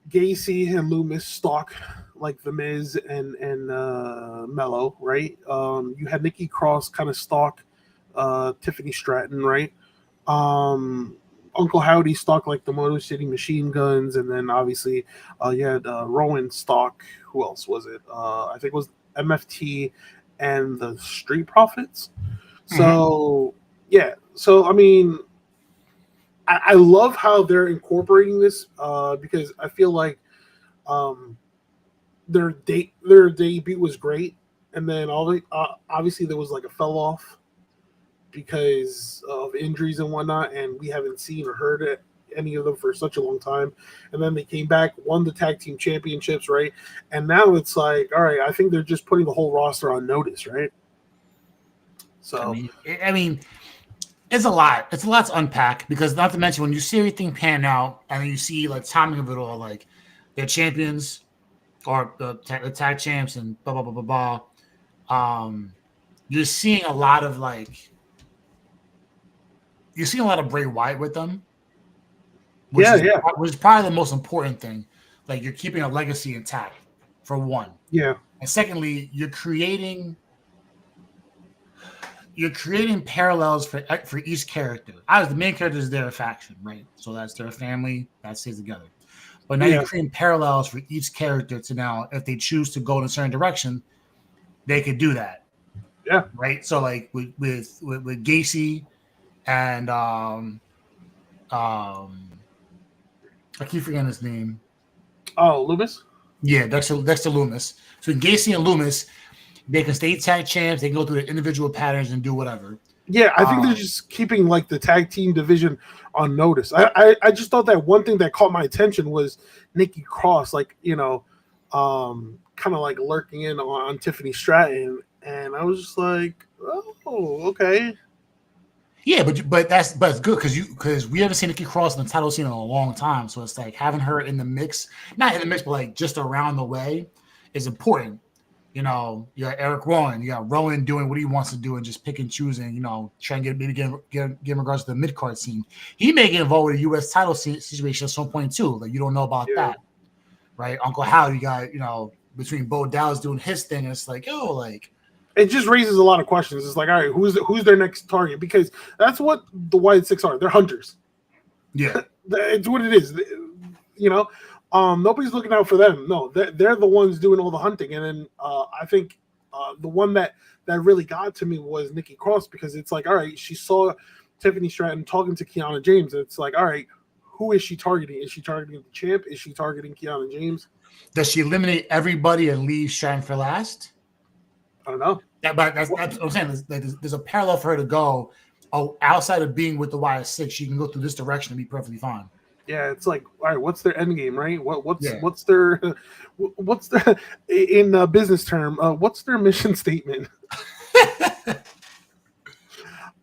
Gacy and Loomis stalk like The Miz and Mello, right? You had Nikki Cross kind of stalk Tiffany Stratton, right? Uncle Howdy stocked like the Motor City Machine Guns, and then obviously you had Rowan stock. Who else was it? I think it was MFT and the Street Profits. So yeah, so I mean, I love how they're incorporating this because I feel like their debut was great, and then obviously there was like a fell off because of injuries and whatnot, and we haven't seen or heard any of them for such a long time. And then they came back, won the tag team championships, right? And now it's like, all right, I think they're just putting the whole roster on notice, right? So
I mean, it's a lot. It's a lot to unpack because not to mention when you see everything pan out and you see like timing of it all, like they're champions or the tag champs and blah blah blah blah blah. You're seeing a lot of Bray Wyatt with them, which is probably the most important thing. Like you're keeping a legacy intact, for one.
Yeah.
And secondly, you're creating parallels for each character. As the main character is their faction, right? So that's their family that stays together. But now you're creating parallels for each character to now, if they choose to go in a certain direction, they could do that.
Yeah.
Right. So like with Gacy and I keep forgetting his name.
Oh, Loomis?
Yeah, Dexter Loomis. So Gacy and Loomis, they can stay tag champs. They can go through the individual patterns and do whatever.
Yeah, I think they're just keeping like the tag team division on notice. I just thought that one thing that caught my attention was Nikki Cross, like, you know, kind of like lurking in on Tiffany Stratton. And I was just like, oh, okay.
Yeah, but it's good because we haven't seen Nikki Cross in the title scene in a long time. So it's like having her in the mix, not in the mix, but like just around the way is important. You know, you got Eric Rowan, you got Rowan doing what he wants to do and just pick and choosing, you know, trying to get in regards to the mid-card scene. He may get involved with a U.S. title situation at some point too. Like you don't know about that, right? Uncle Hal, you got, you know, between Bo Dallas doing his thing, it's like, yo, like.
It just raises a lot of questions. It's like, all right, who's their next target? Because that's what the White Six are. They're hunters.
Yeah,
it's what it is. You know, nobody's looking out for them. No, they're the ones doing all the hunting. And then I think the one that really got to me was Nikki Cross, because it's like, all right, she saw Tiffany Stratton talking to Kiana James. And it's like, all right, who is she targeting? Is she targeting the champ? Is she targeting Kiana James?
Does she eliminate everybody and leave Stratton for last?
I don't know.
But that's what I'm saying. There's a parallel for her to go. Oh, outside of being with the YS6, she can go through this direction and be perfectly fine.
Yeah, it's like, all right, what's their end game, right? What's their in business term? What's their mission statement?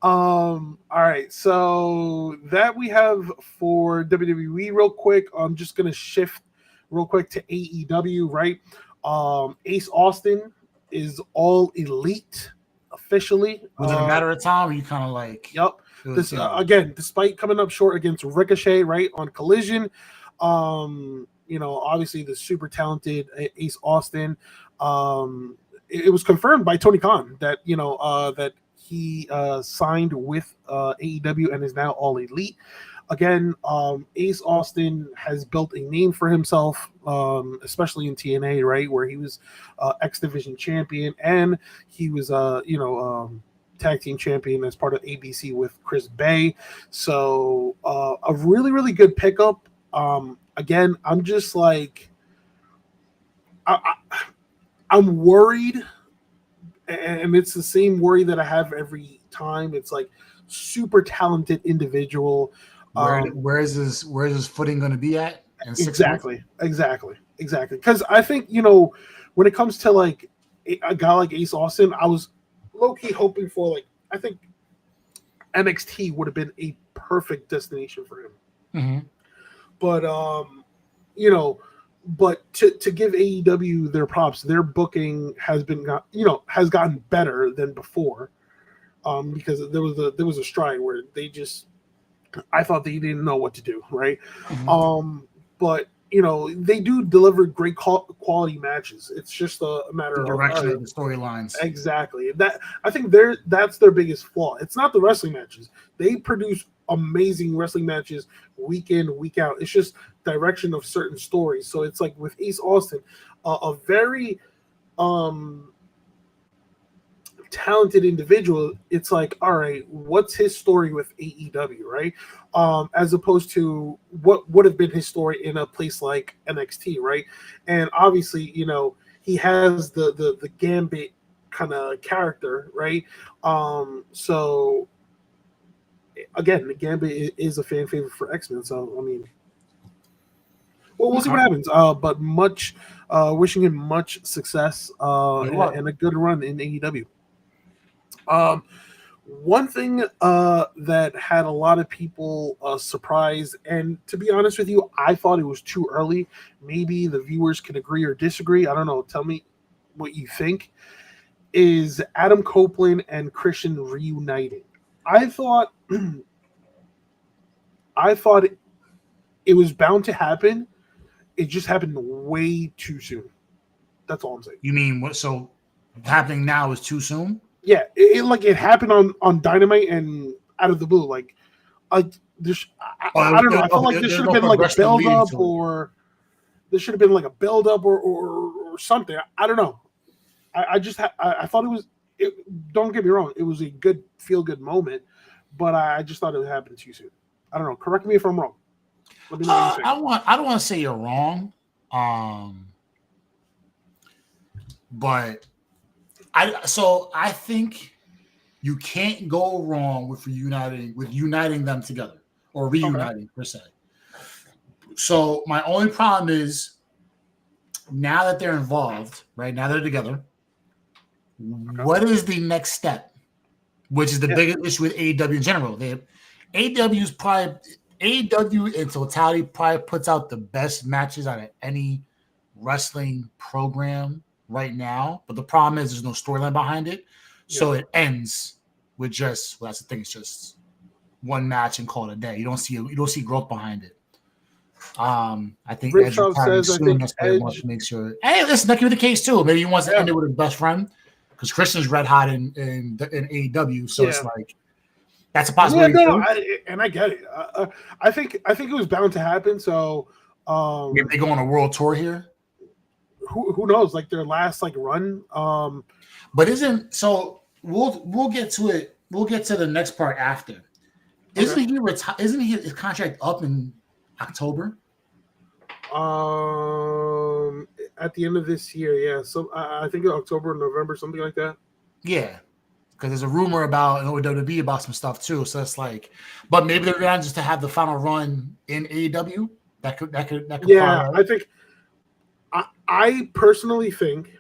All right, so that we have for WWE. Real quick, I'm just gonna shift real quick to AEW. Right, Ace Austin is all elite officially.
Was it a matter of time? Or you kind of like,
yep. This again, despite coming up short against Ricochet, right, on Collision, you know, obviously the super talented Ace Austin. It was confirmed by Tony Khan that, you know, that he signed with AEW and is now all elite. Again, Ace Austin has built a name for himself, especially in TNA, right, where he was X Division champion, and he was, you know, tag team champion as part of ABC with Chris Bay. So a really, really good pickup. Again, I'm just like, I'm worried, and it's the same worry that I have every time. It's like super talented individual.
Where is his footing going to be at? In 6 months?
Exactly. Because I think, you know, when it comes to like a guy like Ace Austin, I was low-key hoping for, like, I think NXT would have been a perfect destination for him.
Mm-hmm.
But you know, but to give AEW their props, their booking has gotten better than before. Because there was a stride where they just, I thought they didn't know what to do, right? Mm-hmm. But you know, they do deliver great quality matches. It's just a matter of the
direction of the storylines.
Exactly. That I think that's their biggest flaw. It's not the wrestling matches. They produce amazing wrestling matches week in, week out. It's just direction of certain stories. So it's like with Ace Austin, a very talented individual. It's like, all right, what's his story with AEW, right? As opposed to what would have been his story in a place like NXT, right? And obviously, you know, he has the Gambit kind of character, right? So again, the Gambit is a fan favorite for X-Men. So I mean, well, we'll see what happens. But wishing him much success and a good run in AEW. One thing that had a lot of people surprised, and to be honest with you, I thought it was too early. Maybe the viewers can agree or disagree. I don't know. Tell me what you think. Is Adam Copeland and Christian reuniting? I thought it was bound to happen. It just happened way too soon. That's all I'm saying.
You mean what? So happening now is too soon?
Yeah, it happened on Dynamite and out of the blue. I don't know. I felt like there should have been like a build up, or there should have been like a build up or something. I don't know. I thought it was. Don't get me wrong. It was a good feel good moment, but I just thought it happened too soon. I don't know. Correct me if I'm wrong. Let me know what you think.
I don't want to say you're wrong. But I think you can't go wrong with uniting them together or reuniting per se. So my only problem is now that they're involved, right? Now they're together. What is the next step? Which is the biggest issue with AEW in general. AEW in totality probably puts out the best matches out of any wrestling program right now, but the problem is there's no storyline behind it, so it ends with just that's the thing. It's just one match and call it a day. You don't see growth behind it. I think
Edge says Edge
wants to make sure. Hey, listen, that could be the case too. Maybe he wants to end it with his best friend because Christian's red hot in AEW, so it's like that's a possibility.
I get it. I think it was bound to happen. So
maybe they go on a world tour here.
Who knows? Like their last run.
But we'll get to it. We'll get to the next part after. Isn't he his contract up in October?
At the end of this year, yeah. So I think October, November, something like that.
Yeah, because there's a rumor about WWE about some stuff too. So it's like, but maybe they're going just to have the final run in AEW. That could.
Yeah, I think. I personally think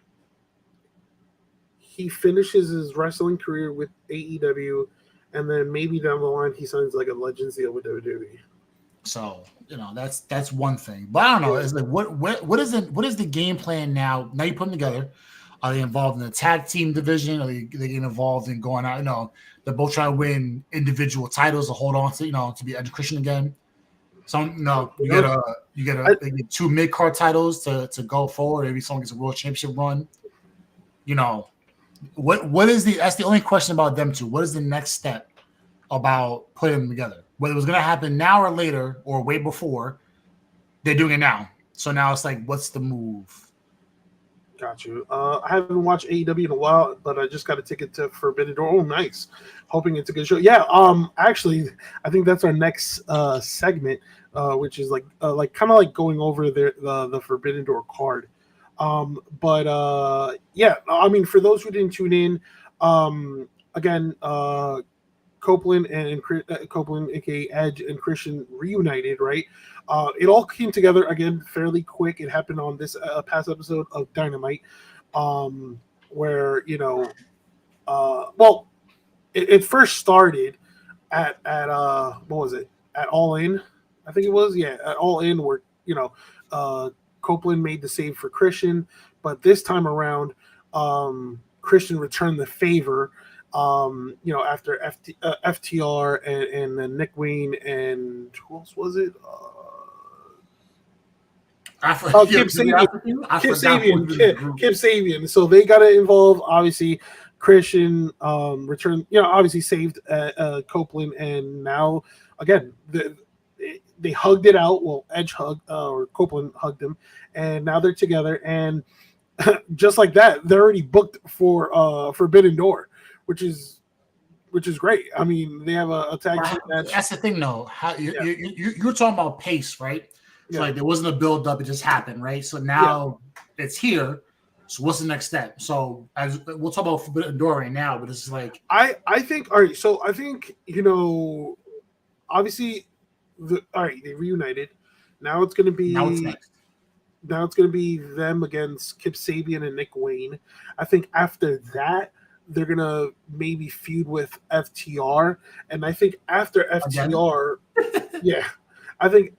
he finishes his wrestling career with AEW, and then maybe down the line he signs like a Legends deal with WWE.
So that's one thing, but I don't know. It's like what is the game plan now? Now you put them together. Are they involved in the tag team division? Are they getting involved in going out? They're both trying to win individual titles to hold on to to be Edge Christian again. So you get 2 mid-card titles to go forward. Maybe someone gets a world championship run. What is that's the only question about them two. What is the next step about putting them together? Whether it was going to happen now or later or way before, they're doing it now. So now it's like, what's the move?
Got you. I haven't watched AEW in a while, but I just got a ticket to Forbidden Door. Oh, nice. Hoping it's a good show. Yeah. Actually, I think that's our next segment, which is like kind of like going over the Forbidden Door card. Yeah. I mean, for those who didn't tune in, again, Copeland, aka Edge, and Christian reunited, right? It all came together again fairly quick. It happened on this past episode of Dynamite, where it first started at what was it? At All In, I think it was. Yeah, at All In, where Copeland made the save for Christian, but this time around, Christian returned the favor. After FTR and then Nick Wayne and who else was it? Kip Sabian. So they got to involve, obviously, Christian returned, obviously saved Copeland, and now again they hugged it out. Well, Edge hugged or Copeland hugged him, and now they're together. And just like that, they're already booked for Forbidden Door, which is great. I mean, they have a tag team match.
That's the thing, though. How you're talking about pace, right? So like there wasn't a build up; it just happened, right? So now it's here. So what's the next step? So as we'll talk about Forbidden Door right now, but it's like
I think all right. So I think obviously all right, they reunited. Now it's going to be them against Kip Sabian and Nick Wayne. I think after that they're gonna maybe feud with FTR, and I think after FTR, I think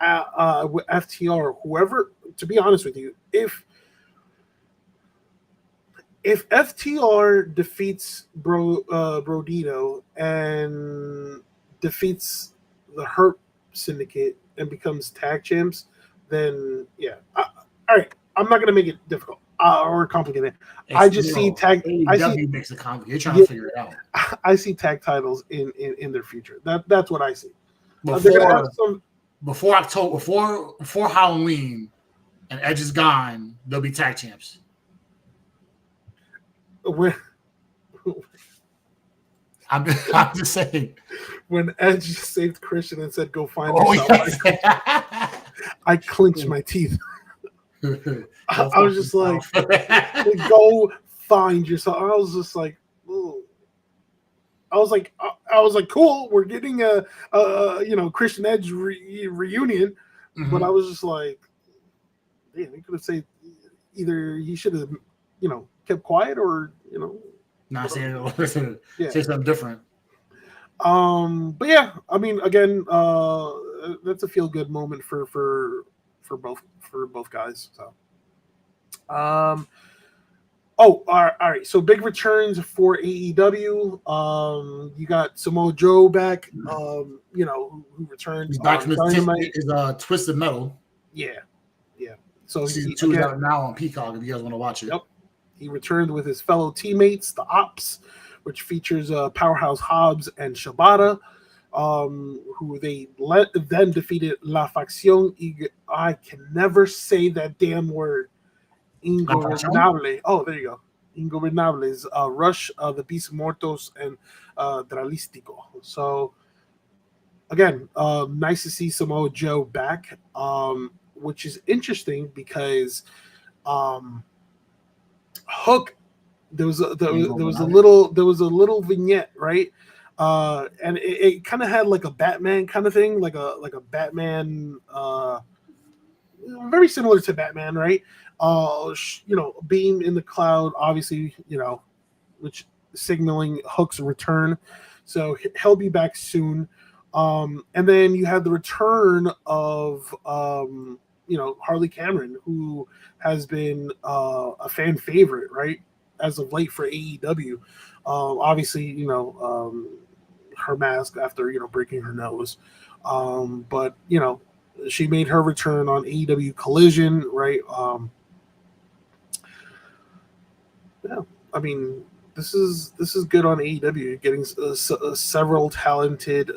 with FTR, whoever. To be honest with you, if FTR defeats Brodito and defeats the Hurt Syndicate and becomes tag champs, then all right. I'm not gonna make it difficult or complicated. I just see tag.
AEW makes it complicated. You're trying to figure it out.
I see tag titles in their future. That's what I see.
Before October, before Halloween, and Edge is gone, they'll be tag champs. I'm just saying.
When Edge saved Christian and said, "Go find yourself," I clenched my teeth. I was just like, "Go find yourself." I was just like, "Ooh." I was like, "Cool, we're getting a Christian Edge reunion," but I was just like, "Man, he could have said either he should have, kept quiet or
not saying say something different."
But yeah, I mean, again, that's a feel good moment for both guys. So, all right. So big returns for AEW. You got Samoa Joe back. Who returned?
He's back from his Twisted Metal.
Yeah. So
season 2 is out now on Peacock. If you guys want to watch it.
Yep. He returned with his fellow teammates, the Ops, which features Powerhouse Hobbs and Shibata, who they then defeated La Facción. I can never say that damn word. Ingobernable. Oh, there you go. Ingobernables, Rush, the Beast Mortos, and Dralístico. So, again, nice to see Samoa Joe back, which is interesting because Hook. There was a little vignette, right? And it kind of had like a Batman kind of thing, like a Batman, very similar to Batman, right? Beam in the cloud, obviously, which signaling Hook's return. So he'll be back soon. And then you have the return of Harley Cameron, who has been a fan favorite, right? As of late for AEW. Obviously, her mask after, breaking her nose. But, she made her return on AEW Collision, right? I mean, this is good on AEW, getting several talented,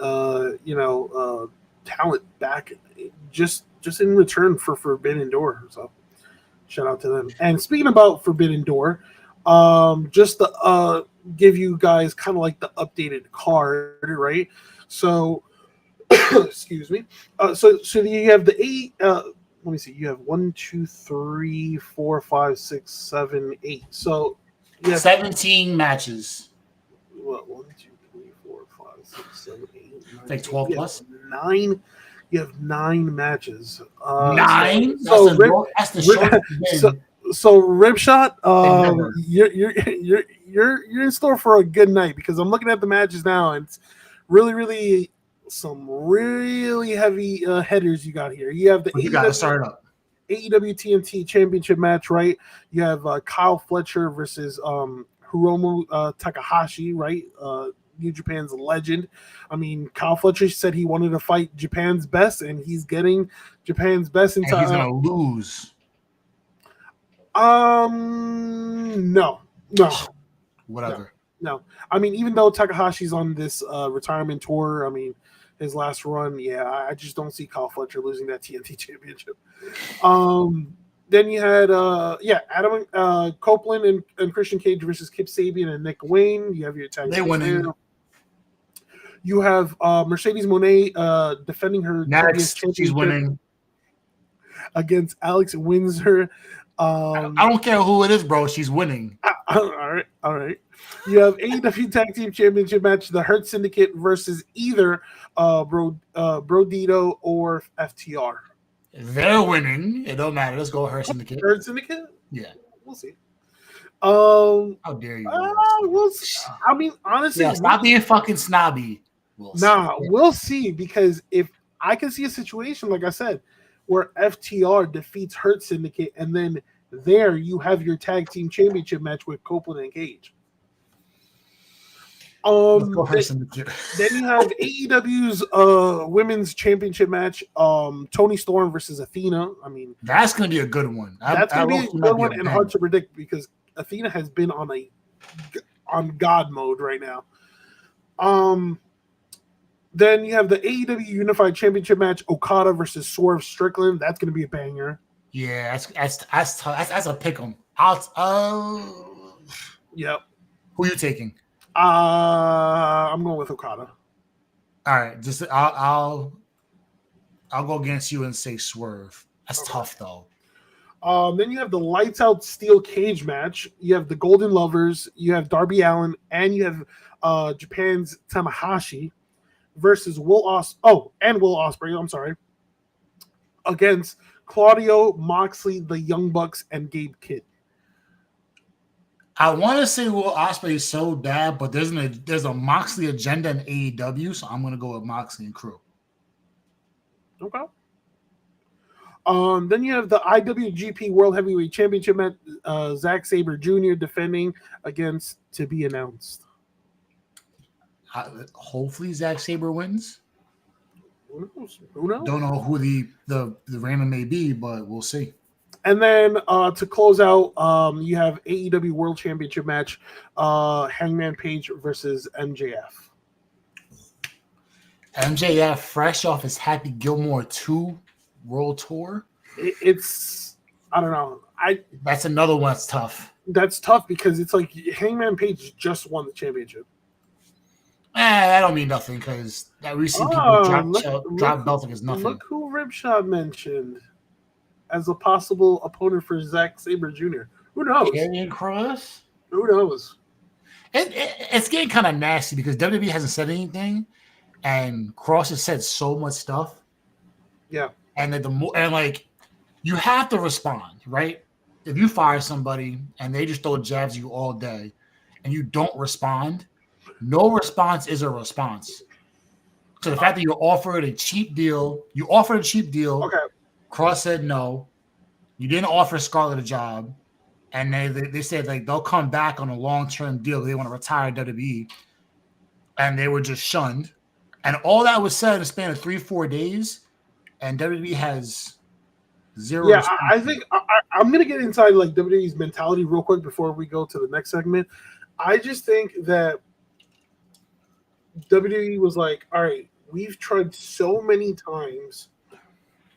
talent back just in return for Forbidden Door. So shout out to them. And speaking about Forbidden Door, just to give you guys kind of like the updated card, right? So, excuse me. So you have the 8. Let me see. You have 1, 2, 3, 4, 5, 6, 7, 8. So you have
17 matches.
What? 1, 2, 3, 4, 5, 6, 7, 8. 9,
like 12 plus.
9. You have 9 matches.
9.
So
that's the short.
So Ripshot, you're in store for a good night, because I'm looking at the matches now, and it's really some really heavy headers you got here. You have the
you got to start up
AEW TNT Championship match, right? You have Kyle Fletcher versus Hiromu Takahashi, right? New Japan's legend. I mean, Kyle Fletcher said he wanted to fight Japan's best, and he's getting Japan's best.
And he's gonna lose.
No.
Whatever.
No. I mean, even though Takahashi's on this retirement tour, I mean, his last run, yeah, I just don't see Kyle Fletcher losing that TNT championship. Then you had Adam Copeland and Christian Cage versus Kip Sabian and Nick Wayne. You have your tag.
They winning.
You have Mercedes Moné defending her
next. She's winning
against Alex Windsor.
I don't care who it is, bro. She's winning.
All right. You have AEW Tag Team Championship match: the Hurt Syndicate versus either Brodito or FTR.
They're winning. It don't matter. Let's go Hurt Syndicate.
Hurt Syndicate?
Yeah.
We'll see.
How dare you?
We'll see. I mean, honestly,
stop being fucking snobby.
We'll see, because if I can see a situation, like I said, where FTR defeats Hurt Syndicate, and then there you have your tag team championship match with Copeland and Cage. Then you have AEW's women's championship match, Toni Storm versus Athena. I mean,
that's gonna be a good one.
That's gonna be a good one and hard to predict because Athena has been on God mode right now. Then you have the AEW Unified Championship match, Okada versus Swerve Strickland. That's going to be a banger.
Yeah, that's a pick 'em.
Yep.
Who you taking?
I'm going with Okada.
All right, just I'll go against you and say Swerve. That's tough though.
Then you have the Lights Out Steel Cage match. You have the Golden Lovers. You have Darby Allin, and you have Japan's Tanahashi versus Will Ospreay. I'm sorry, against Claudio, Moxley, the Young Bucks, and Gabe Kidd.
I want to say Will Ospreay is so bad, but there's a Moxley agenda in AEW, so I'm gonna go with Moxley and crew.
Okay. Then you have the IWGP World Heavyweight Championship match. Zack Sabre Jr. defending against to be announced.
Hopefully Zack Sabre wins.
Who knows?
Don't know who the random may be, but we'll see.
And then to close out, you have AEW World Championship match, Hangman Page versus MJF.
MJF fresh off his Happy Gilmore 2 World Tour.
It's I don't know.
That's another one that's tough.
That's tough because it's like Hangman Page just won the championship.
I don't mean nothing because we've seen people drop belts like it's nothing.
Look who Ripshot mentioned as a possible opponent for Zack Sabre Jr. Who knows?
Karrion Kross?
Who knows?
It's getting kind of nasty because WWE hasn't said anything, and Kross has said so much stuff.
Yeah,
and you have to respond, right? If you fire somebody and they just throw jabs at you all day, and you don't respond, no response is a response. So the fact that you offered a cheap deal,
Okay.
Kross said no. You didn't offer Scarlett a job, and they said like they'll come back on a long-term deal. They want to retire WWE, and they were just shunned. And all that was said in a span of 3-4 days, and WWE has zero.
Yeah, I think I'm gonna get inside like WWE's mentality real quick before we go to the next segment. I just think that WWE was like, all right, we've tried so many times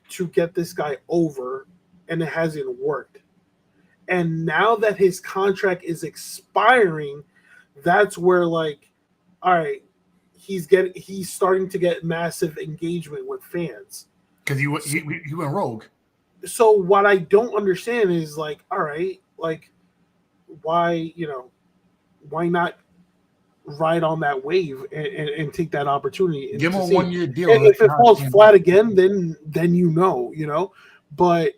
to get this guy over, and it hasn't worked. And now that his contract is expiring, that's where like, all right, he's starting to get massive engagement with fans.
Because he went rogue.
So what I don't understand is like, all right, like why not ride on that wave and take that opportunity?
Give him a 1-year deal.
And if it falls flat again, then But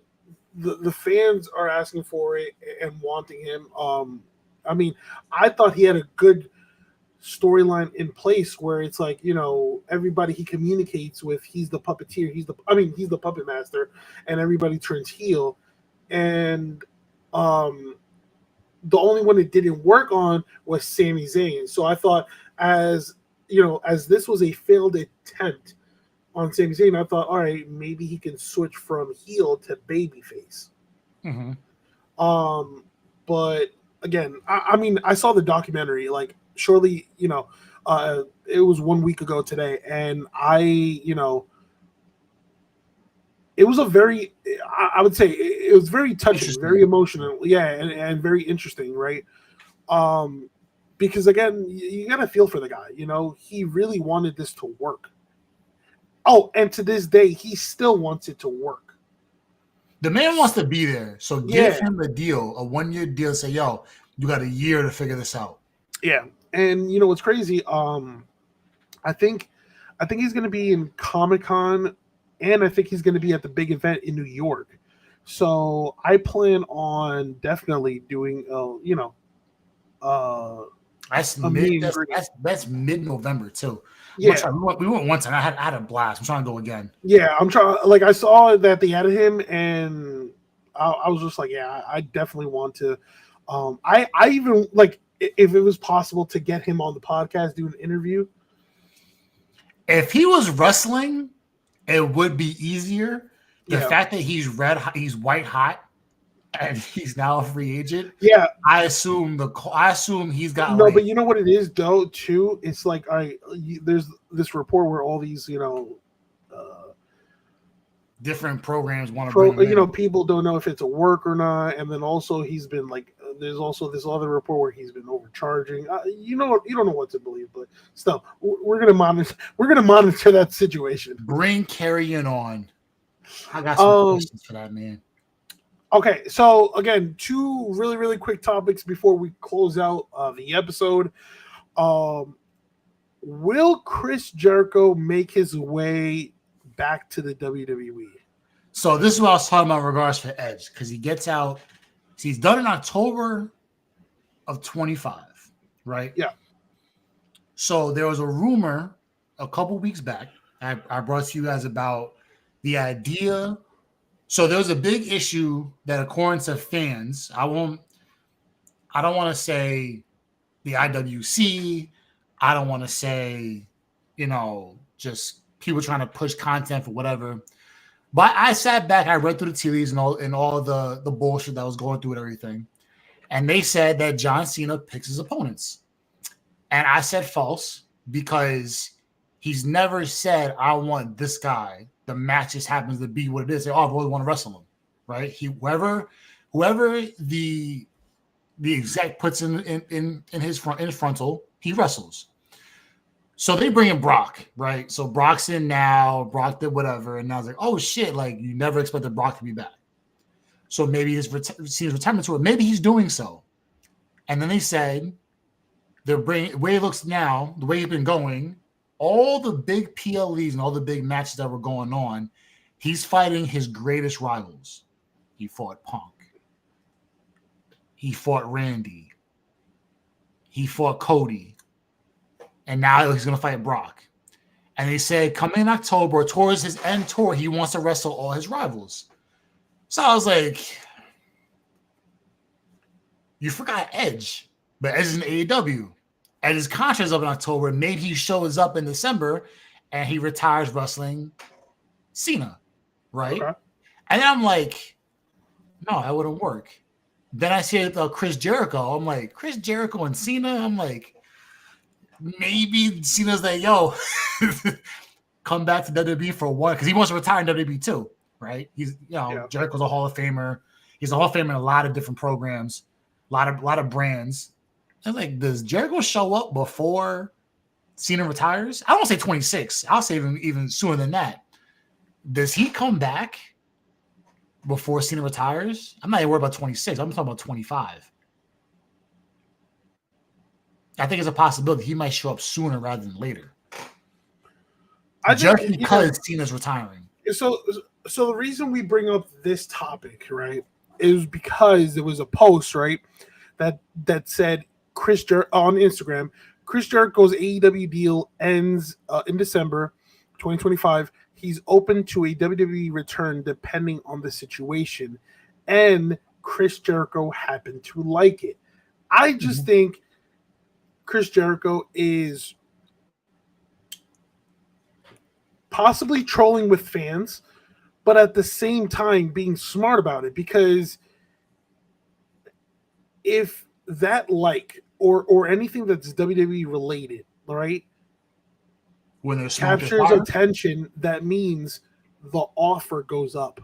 the fans are asking for it and wanting him. I mean, I thought he had a good storyline in place where it's like, everybody he communicates with, he's the puppeteer, he's the puppet master, and everybody turns heel. And the only one it didn't work on was Sami Zayn. So I thought as this was a failed attempt on Sami Zayn, I thought, all right, maybe he can switch from heel to babyface.
Mm-hmm.
But again, I mean, I saw the documentary. Like, shortly, it was 1 week ago today, and it was I would say it was very touching, very emotional, and very interesting, right? Because again, you got to feel for the guy. He really wanted this to work. Oh, and to this day, he still wants it to work.
The man wants to be there, so give him a deal, a 1-year deal. Say, yo, you got a year to figure this out.
Yeah, and what's crazy? I think he's going to be in Comic-Con, and I think he's going to be at the big event in New York. So I plan on definitely doing,
that's mid-November too.
Yeah,
we went once and I had a blast. I'm trying to go again.
Yeah, I'm trying. Like I saw that they added him, and I was just like, yeah, I definitely want to. I even like if it was possible to get him on the podcast, do an interview.
If he was wrestling, it would be easier. The fact that he's white hot, and he's now a free agent.
Yeah,
I assume he's got
no, but you know what it is though too. It's like there's this report where all these
different programs want to bring him in.
People don't know if it's a work or not, and then also he's been like there's also this other report where he's been overcharging. You don't know what to believe, but still, we're gonna monitor that situation.
Bring Carrion on. I got some questions for that man.
Okay, so again, 2 really, really quick topics before we close out the episode. Will Chris Jericho make his way back to the WWE?
So this is what I was talking about in regards for Edge, because he gets out. He's done in October of 25, right?
Yeah.
So there was a rumor a couple weeks back. I brought to you guys about the idea. So there was a big issue that, according to fans, I don't want to say the IWC. I don't want to say, just people trying to push content for whatever. But I sat back, I read through the tea leaves and all the bullshit that was going through and everything. And they said that John Cena picks his opponents. And I said false, because he's never said, I want this guy. The match just happens to be what it is. I've always want to wrestle him, right? Whoever the exec puts in his frontal, he wrestles. So they bring in Brock, right? So Brock's in now. Brock did whatever, and now it's like, oh shit! Like you never expected Brock to be back. So maybe his retirement tour. Maybe he's doing so. And then they said the way it looks now, the way he's been going. All the big PLEs and all the big matches that were going on, he's fighting his greatest rivals. He fought Punk. He fought Randy. He fought Cody. And now he's going to fight Brock. And they said coming in October, towards his end tour, he wants to wrestle all his rivals. So I was like, you forgot Edge. But Edge is in AEW. And his contract's up in October. Maybe he shows up in December and he retires wrestling Cena, right? Okay. And then I'm like, no, that wouldn't work. Then I see Chris Jericho. I'm like, Chris Jericho and Cena? I'm like, maybe Cena's like, yo, come back to WWE for one, because he wants to retire in WWE too, right? He's, Jericho's a Hall of Famer. He's a Hall of Famer in a lot of different programs, a lot of brands. I was like, does Jericho show up before Cena retires? I don't say 26. I'll say even sooner than that. Does he come back before Cena retires? I'm not even worried about 26. I'm talking about 25. I think it's a possibility he might show up sooner rather than later. Just because Cena's retiring.
So the reason we bring up this topic, right, is because there was a post, right, that said on Instagram, Chris Jericho's AEW deal ends in December 2025. He's open to a WWE return depending on the situation, and Chris Jericho happened to like it. I just think Chris Jericho is possibly trolling with fans, but at the same time being smart about it, because if that or anything that's WWE related, right,
When there's smoke, there's
captures
fire.
attention, that means the offer goes up.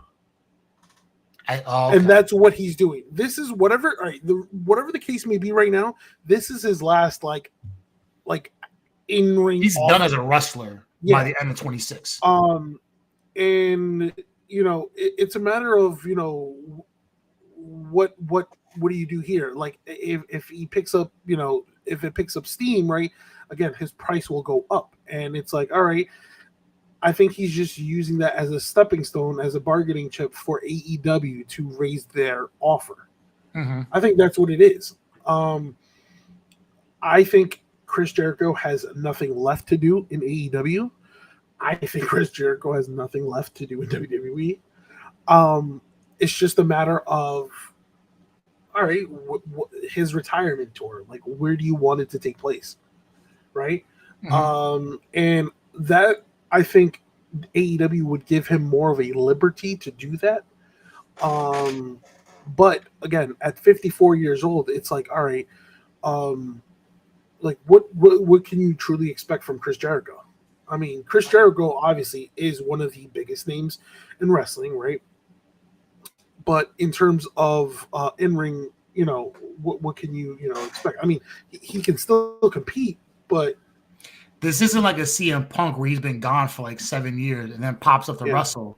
Okay.
And that's what he's doing. This is whatever, all right, whatever the case may be right now, this is his last like in-ring
He's
offer.
done as a wrestler by the end of 26.
And it's a matter of, what do you do here? Like if he picks up, if it picks up steam, right? Again, his price will go up. And it's like, all right, I think he's just using that as a stepping stone, as a bargaining chip for AEW to raise their offer.
Mm-hmm.
I think that's what it is. I think Chris Jericho has nothing left to do in AEW. I think Chris Jericho has nothing left to do in WWE. It's just a matter of, all right, his retirement tour. Like, where do you want it to take place? Right? Mm-hmm. And that, I think AEW would give him more of a liberty to do that. But again, at 54 years old, it's like, all right, like what can you truly expect from Chris Jericho? I mean, Chris Jericho obviously is one of the biggest names in wrestling, right? But in terms of in-ring, what can you expect? I mean, he can still compete, but
this isn't like a CM Punk where he's been gone for like 7 years and then pops up to wrestle.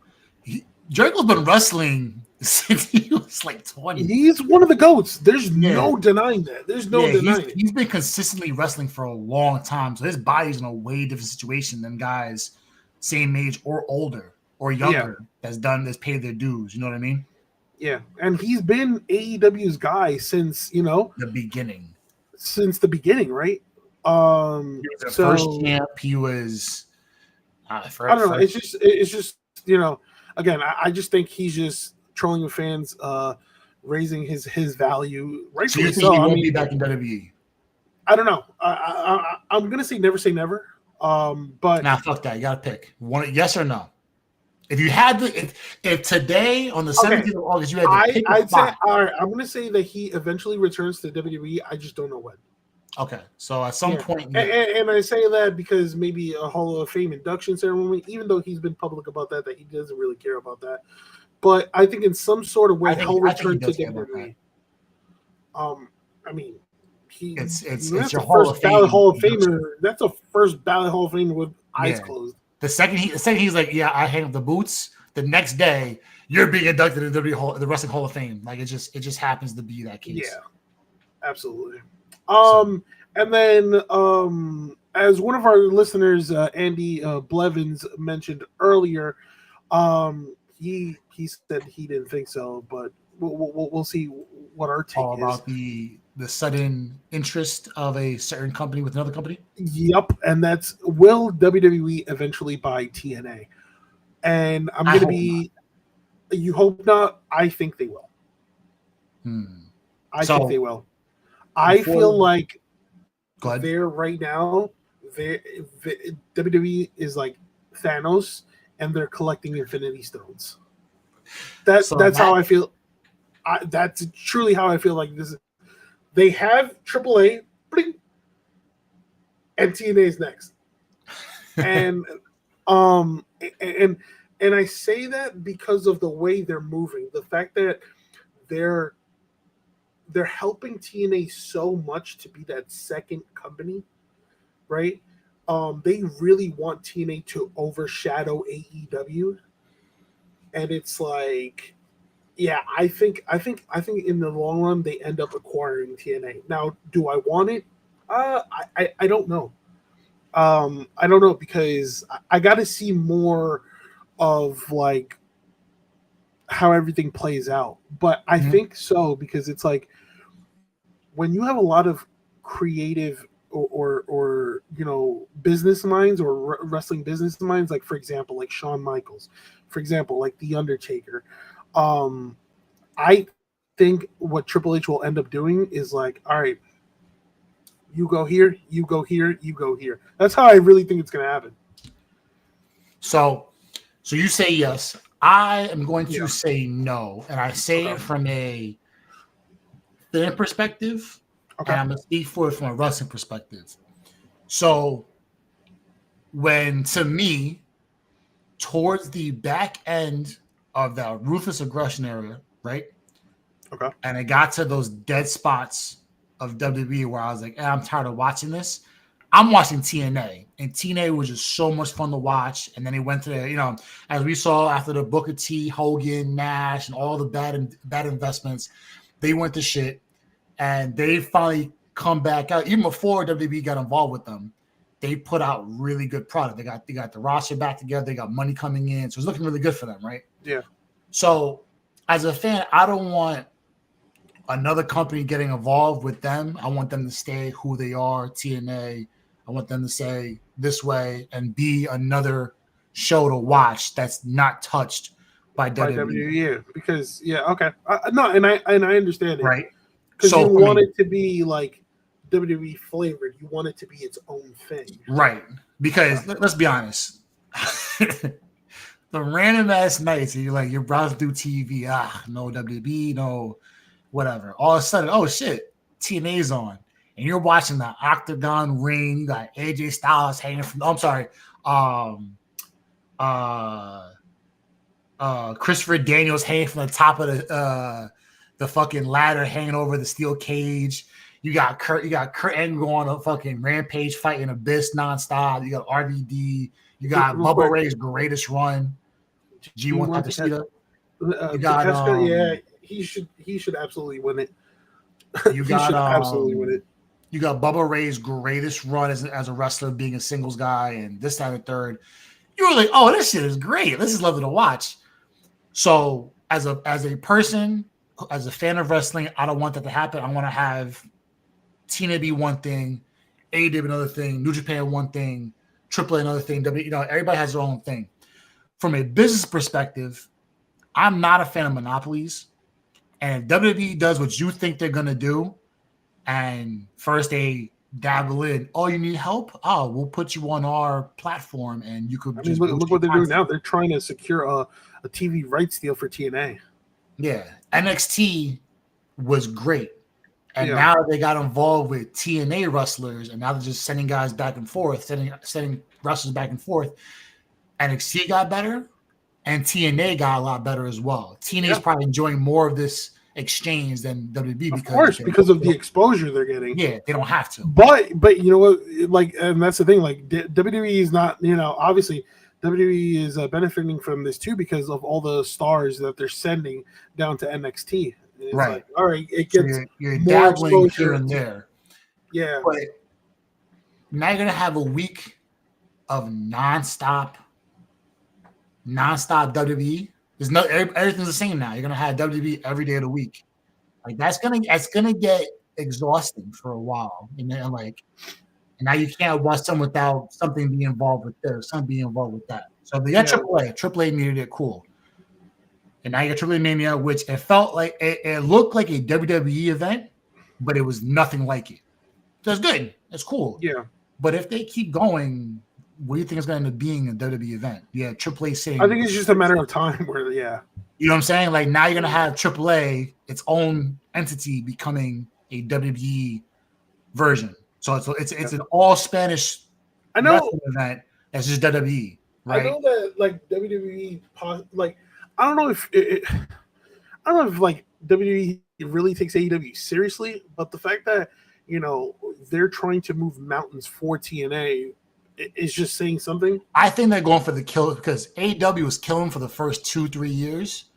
Jericho's been wrestling since he was like 20.
He's one of the GOATs. There's no denying that. There's no denying it.
He's been consistently wrestling for a long time. So his body's in a way different situation than guys same age or older or younger that's paid their dues. You know what I mean?
Yeah. And he's been AEW's guy since,
the beginning.
Since the beginning, right?
He was the first champ. He was
I don't know. It's just again, I just think he's just trolling the fans, raising his value. Right.
So you think he won't be back in WWE?
I don't know. I'm gonna say never say never. But
fuck that. You gotta pick one. Yes or no. If you had if today on the 17th of August you had to pick a spot.
Say, all right, I'm gonna say that he eventually returns to WWE. I just don't know when.
Okay, so at some point,
and I say that because maybe a Hall of Fame induction ceremony, even though he's been public about that he doesn't really care about that. But I think in some sort of way he'll return to WWE. I mean,
it's
your
Hall of Fame.
Hall of Famer. That's a first ballot Hall of Famer with eyes closed.
The second he's like, I hang up the boots. The next day, you're being inducted into the Wrestling Hall of Fame. Like it just happens to be that case.
Yeah, absolutely. And then as one of our listeners, Andy Blevins, mentioned earlier, he said he didn't think so, but we'll see what our take is.
About the sudden interest of a certain company with another company?
Yep, and that's, will WWE eventually buy TNA? And I'm going to be, not. You hope not? I think they will. I think they will. I feel like they're right now, WWE is like Thanos, and they're collecting Infinity Stones. That's how I feel. That's truly how I feel like this is. They have AAA, and TNA's next. And and I say that because of the way they're moving. The fact that they're helping TNA so much to be that second company, right? They really want TNA to overshadow AEW. And it's like, yeah, I think in the long run they end up acquiring TNA. Now, do I want it? I don't know. I don't know, because I got to see more of like how everything plays out. But I think so, because it's like when you have a lot of creative or business minds or wrestling business minds, like for example, like Shawn Michaels, for example, like The Undertaker. I think what Triple H will end up doing is like, all right, you go here, you go here, you go here. That's how I really think it's going to happen.
So you say yes. I am going to say no, and I say it from a fan perspective.
Okay.
And I'm gonna speak for it from a wrestling perspective. So, to me, towards the back end of that ruthless aggression era, right?
Okay.
And it got to those dead spots of WWE where I was like, I'm tired of watching this. I'm watching TNA, and TNA was just so much fun to watch. And then it went to the, as we saw after the Booker T, Hogan, Nash, and all the bad investments, they went to shit, and they finally come back out. Even before WWE got involved with them, they put out really good product. They got the roster back together. They got money coming in, so it's looking really good for them, right?
Yeah.
So as a fan, I don't want another company getting involved with them. I want them to stay who they are, TNA. I want them to say this way and be another show to watch that's not touched by WWE.
Yeah, because okay, no, and I understand it,
Right?
Because
So
you want it to be like WWE flavored. You want it to be its own thing,
right? Because let's be honest, the random ass nights you're browsing through TV, no WWE, no whatever. All of a sudden, oh shit, TNA's on. And you're watching the Octagon ring. You got AJ Styles hanging from. I'm sorry, Christopher Daniels hanging from the top of the fucking ladder, hanging over the steel cage. You got Kurt Angle on a fucking rampage fighting Abyss nonstop. You got RVD. You got Bubba Ray's greatest run. G1 Takeshita.
You got he should absolutely win it.
You got absolutely win it. You got Bubba Ray's greatest run as a wrestler, being a singles guy, and this, that, and third. You were like, oh, this shit is great. This is lovely to watch. So as a person, as a fan of wrestling, I don't want that to happen. I want to have TNA be one thing, AEW another thing, New Japan one thing, AAA another thing. Everybody has their own thing. From a business perspective, I'm not a fan of monopolies. And if WWE does what you think they're gonna do, and first they dabble in, oh, you need help? Oh, we'll put you on our platform, and you could.
Look what they're doing now. They're trying to secure a TV rights deal for TNA.
Yeah, NXT was great, and now they got involved with TNA wrestlers, and now they're just sending guys back and forth, sending wrestlers back and forth. NXT got better, and TNA got a lot better as well. TNA is probably enjoying more of this exchange than WWE
because of the exposure they're getting.
Yeah, they don't have to.
But you know what? And that's the thing. Like WWE is not. Obviously WWE is benefiting from this too because of all the stars that they're sending down to NXT. It's
right.
Like, all right. It gets
you're
more
dabbling here and there.
Yeah.
But now you're gonna have a week of nonstop WWE. There's everything's the same now. You're gonna have WWE every day of the week. Like that's gonna get exhausting for a while. And then now you can't watch them without something being involved with this, something being involved with that. So they got AAA. AAA made it cool. And now you got AAA Mania, which it felt like it looked like a WWE event, but it was nothing like it. So it's good. It's cool.
Yeah.
But if they keep going, what do you think is going to end up being a WWE event? Yeah, AAA saying.
I think it's just a matter of time where,
You know what I'm saying? Like now you're going to have AAA, its own entity, becoming a WWE version. So it's an all Spanish wrestling event that's just WWE, right?
I know that like WWE, I don't know if like WWE really takes AEW seriously, but the fact that they're trying to move mountains for TNA is just saying something.
I think they're going for the kill because AEW was killing for the first 2-3 years,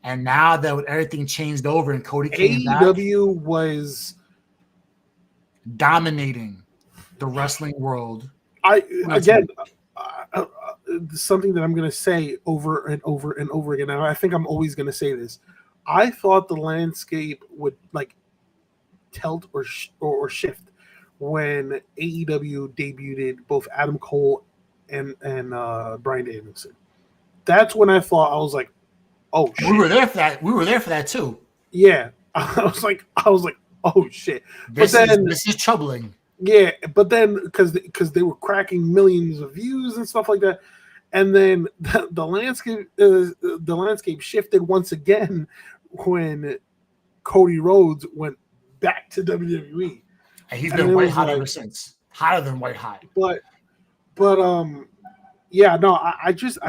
and now that with everything changed over and Cody came back,
AEW was
dominating the wrestling world.
Something that I'm going to say over and over and over again. And I think I'm always going to say this. I thought the landscape would tilt or shift when AEW debuted both Adam Cole and Bryan Danielson. That's when I thought, I was like, oh shit.
We were there for that too.
Yeah. I was like, oh shit.
This is troubling.
Yeah, but then because they were cracking millions of views and stuff like that, and then the landscape shifted once again when Cody Rhodes went back to WWE.
And he's
And
been
it
white
was
hot
like,
ever since. Hotter than white hot.
but yeah, no, I just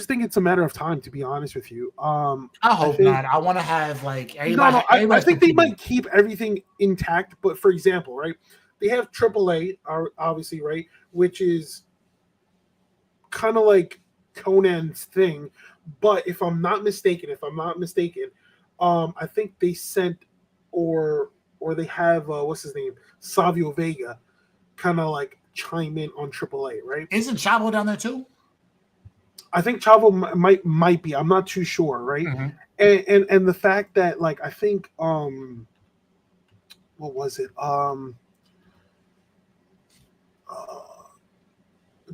think it's a matter of time, to be honest with you.
I
I
hope
think
not. I want to have like
no,
everybody.
I
Everybody's
think they
competing.
might keep everything intact. But for example, right, they have AAA, obviously, right, which is kind of like Conan's thing. But if I'm not mistaken, I think they sent or they have what's his name, Savio Vega, kind of like chime in on AAA, right?
Isn't Chavo down there too?
I think Chavo might be. I'm not too sure, right?
Mm-hmm.
And the fact that like I think what was it uh,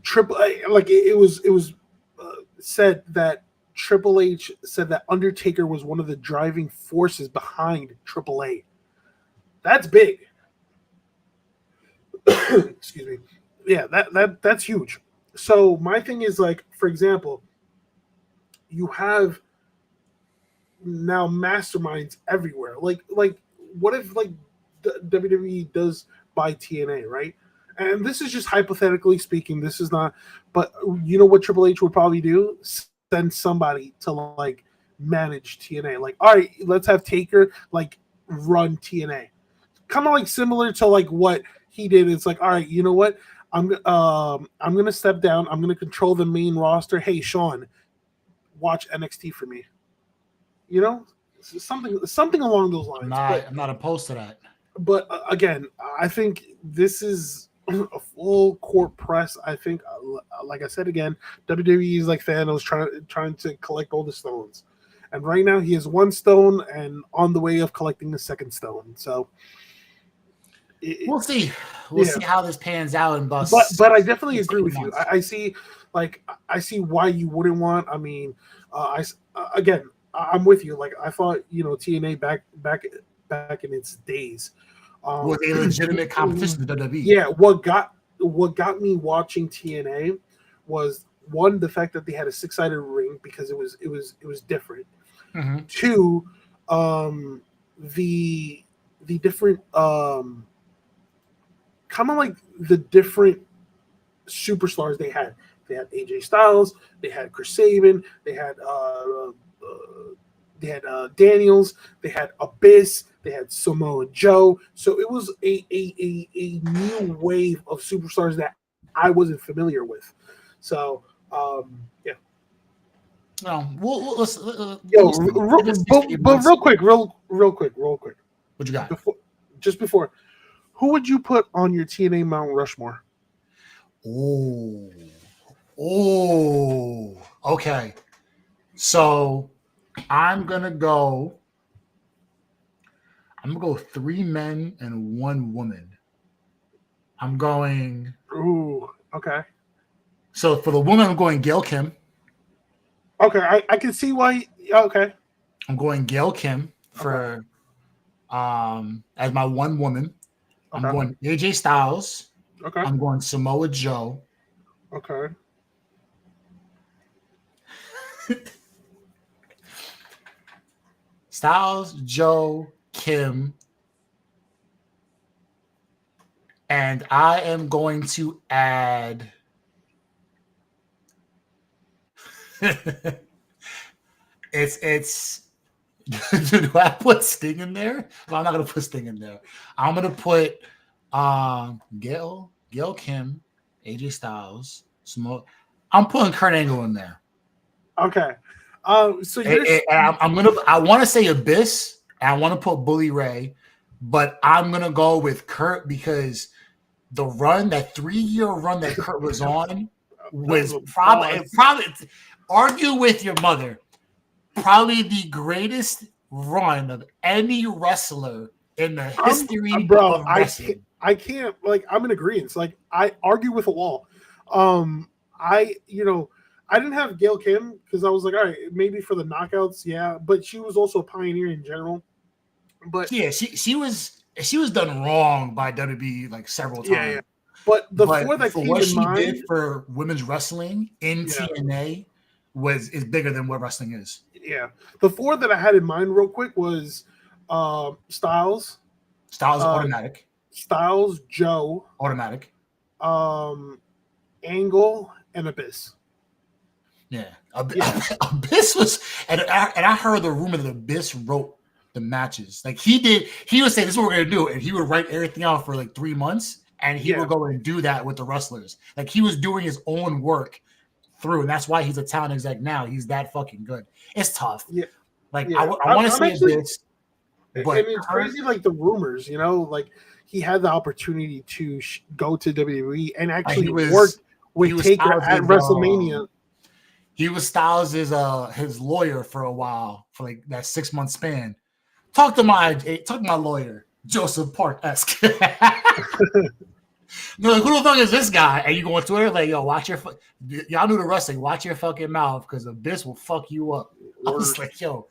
Triple like it was said that Triple H said that Undertaker was one of the driving forces behind Triple A. That's big. Excuse me. Yeah, that's huge. So my thing is like, for example, you have now masterminds everywhere. Like what if like WWE does buy TNA, right? And this is just hypothetically speaking. This is not, but you know what Triple H would probably do? Send somebody to like manage TNA. Like, all right, let's have Taker like run TNA. Kind of like similar to like what he did. It's like, all right, you know what? I'm gonna step down. I'm gonna control the main roster. Hey, Sean, watch NXT for me. You know, something along those lines.
I'm not opposed to that.
But again, I think this is a full court press. I think, like I said again, WWE is like Thanos trying to collect all the stones, and right now he has one stone and on the way of collecting the second stone. So
we'll see. We'll see how this pans out in
but I definitely agree with
months.
you. I see why you wouldn't want. I mean, again, I'm with you. Like I thought, TNA back in its days
was a legitimate competition to WWE.
Yeah, what got me watching TNA was one, the fact that they had a 6-sided ring because it was different.
Mm-hmm.
Two, the different kind of like the different superstars they had. They had AJ Styles, they had Chris Sabin, they had Daniels, they had Abyss, they had Samoa Joe. So it was a new wave of superstars that I wasn't familiar with. So yeah.
No, let's
but real quick.
What you got?
Before, who would you put on your TNA Mount Rushmore?
Oh, okay. So I'm gonna go 3 men and 1 woman. I'm going.
Ooh, okay.
So for the woman, I'm going Gail Kim.
Okay, I can see why. Okay.
I'm going Gail Kim for as my 1 woman.
Okay.
I'm going AJ Styles.
Okay.
I'm going Samoa Joe.
Okay.
Styles, Joe, Kim. And I am going to add it's do I put Sting in there? Well, I'm not gonna put Sting in there. I'm gonna put Gail Kim, AJ Styles, Smoke. I'm putting Kurt Angle in there.
Okay. So
I want to say Abyss, and I want to put Bully Ray, but I'm gonna go with Kurt because the run, that 3-year run that Kurt was on, was probably argue with your mother, probably the greatest run of any wrestler in the history of wrestling.
I can't, like, I'm in agreement. Like, I argue with a wall. I didn't have Gail Kim because I was like, all right, maybe for the knockouts, yeah, but she was also a pioneer in general. But
yeah, she was done wrong by WWE like several times.
Yeah. But four that
for
came
what
in
she
mind,
did for women's wrestling in TNA is bigger than what wrestling is.
Yeah, the 4 that I had in mind real quick was Styles.
Styles automatic.
Styles, Joe,
automatic.
Angle, and Abyss.
Yeah. Abyss was, and I heard the rumor that Abyss wrote the matches. Like he would say, this is what we're going to do. And he would write everything out for like 3 months. And he would go and do that with the wrestlers. Like he was doing his own work through. And that's why he's a talent exec now. He's that fucking good. It's tough.
Yeah.
Like I want to say Abyss.
But and it's crazy, like the rumors, like he had the opportunity to go to WWE and actually work with Taker at WrestleMania.
He was Styles' his lawyer for a while, for like that 6-month span. Talk to my lawyer, Joseph Park-esque. You're like, who the fuck is this guy? And you go on Twitter like, yo, watch your y'all new to wrestling, watch your fucking mouth because Abyss will fuck you up. I was like, yo.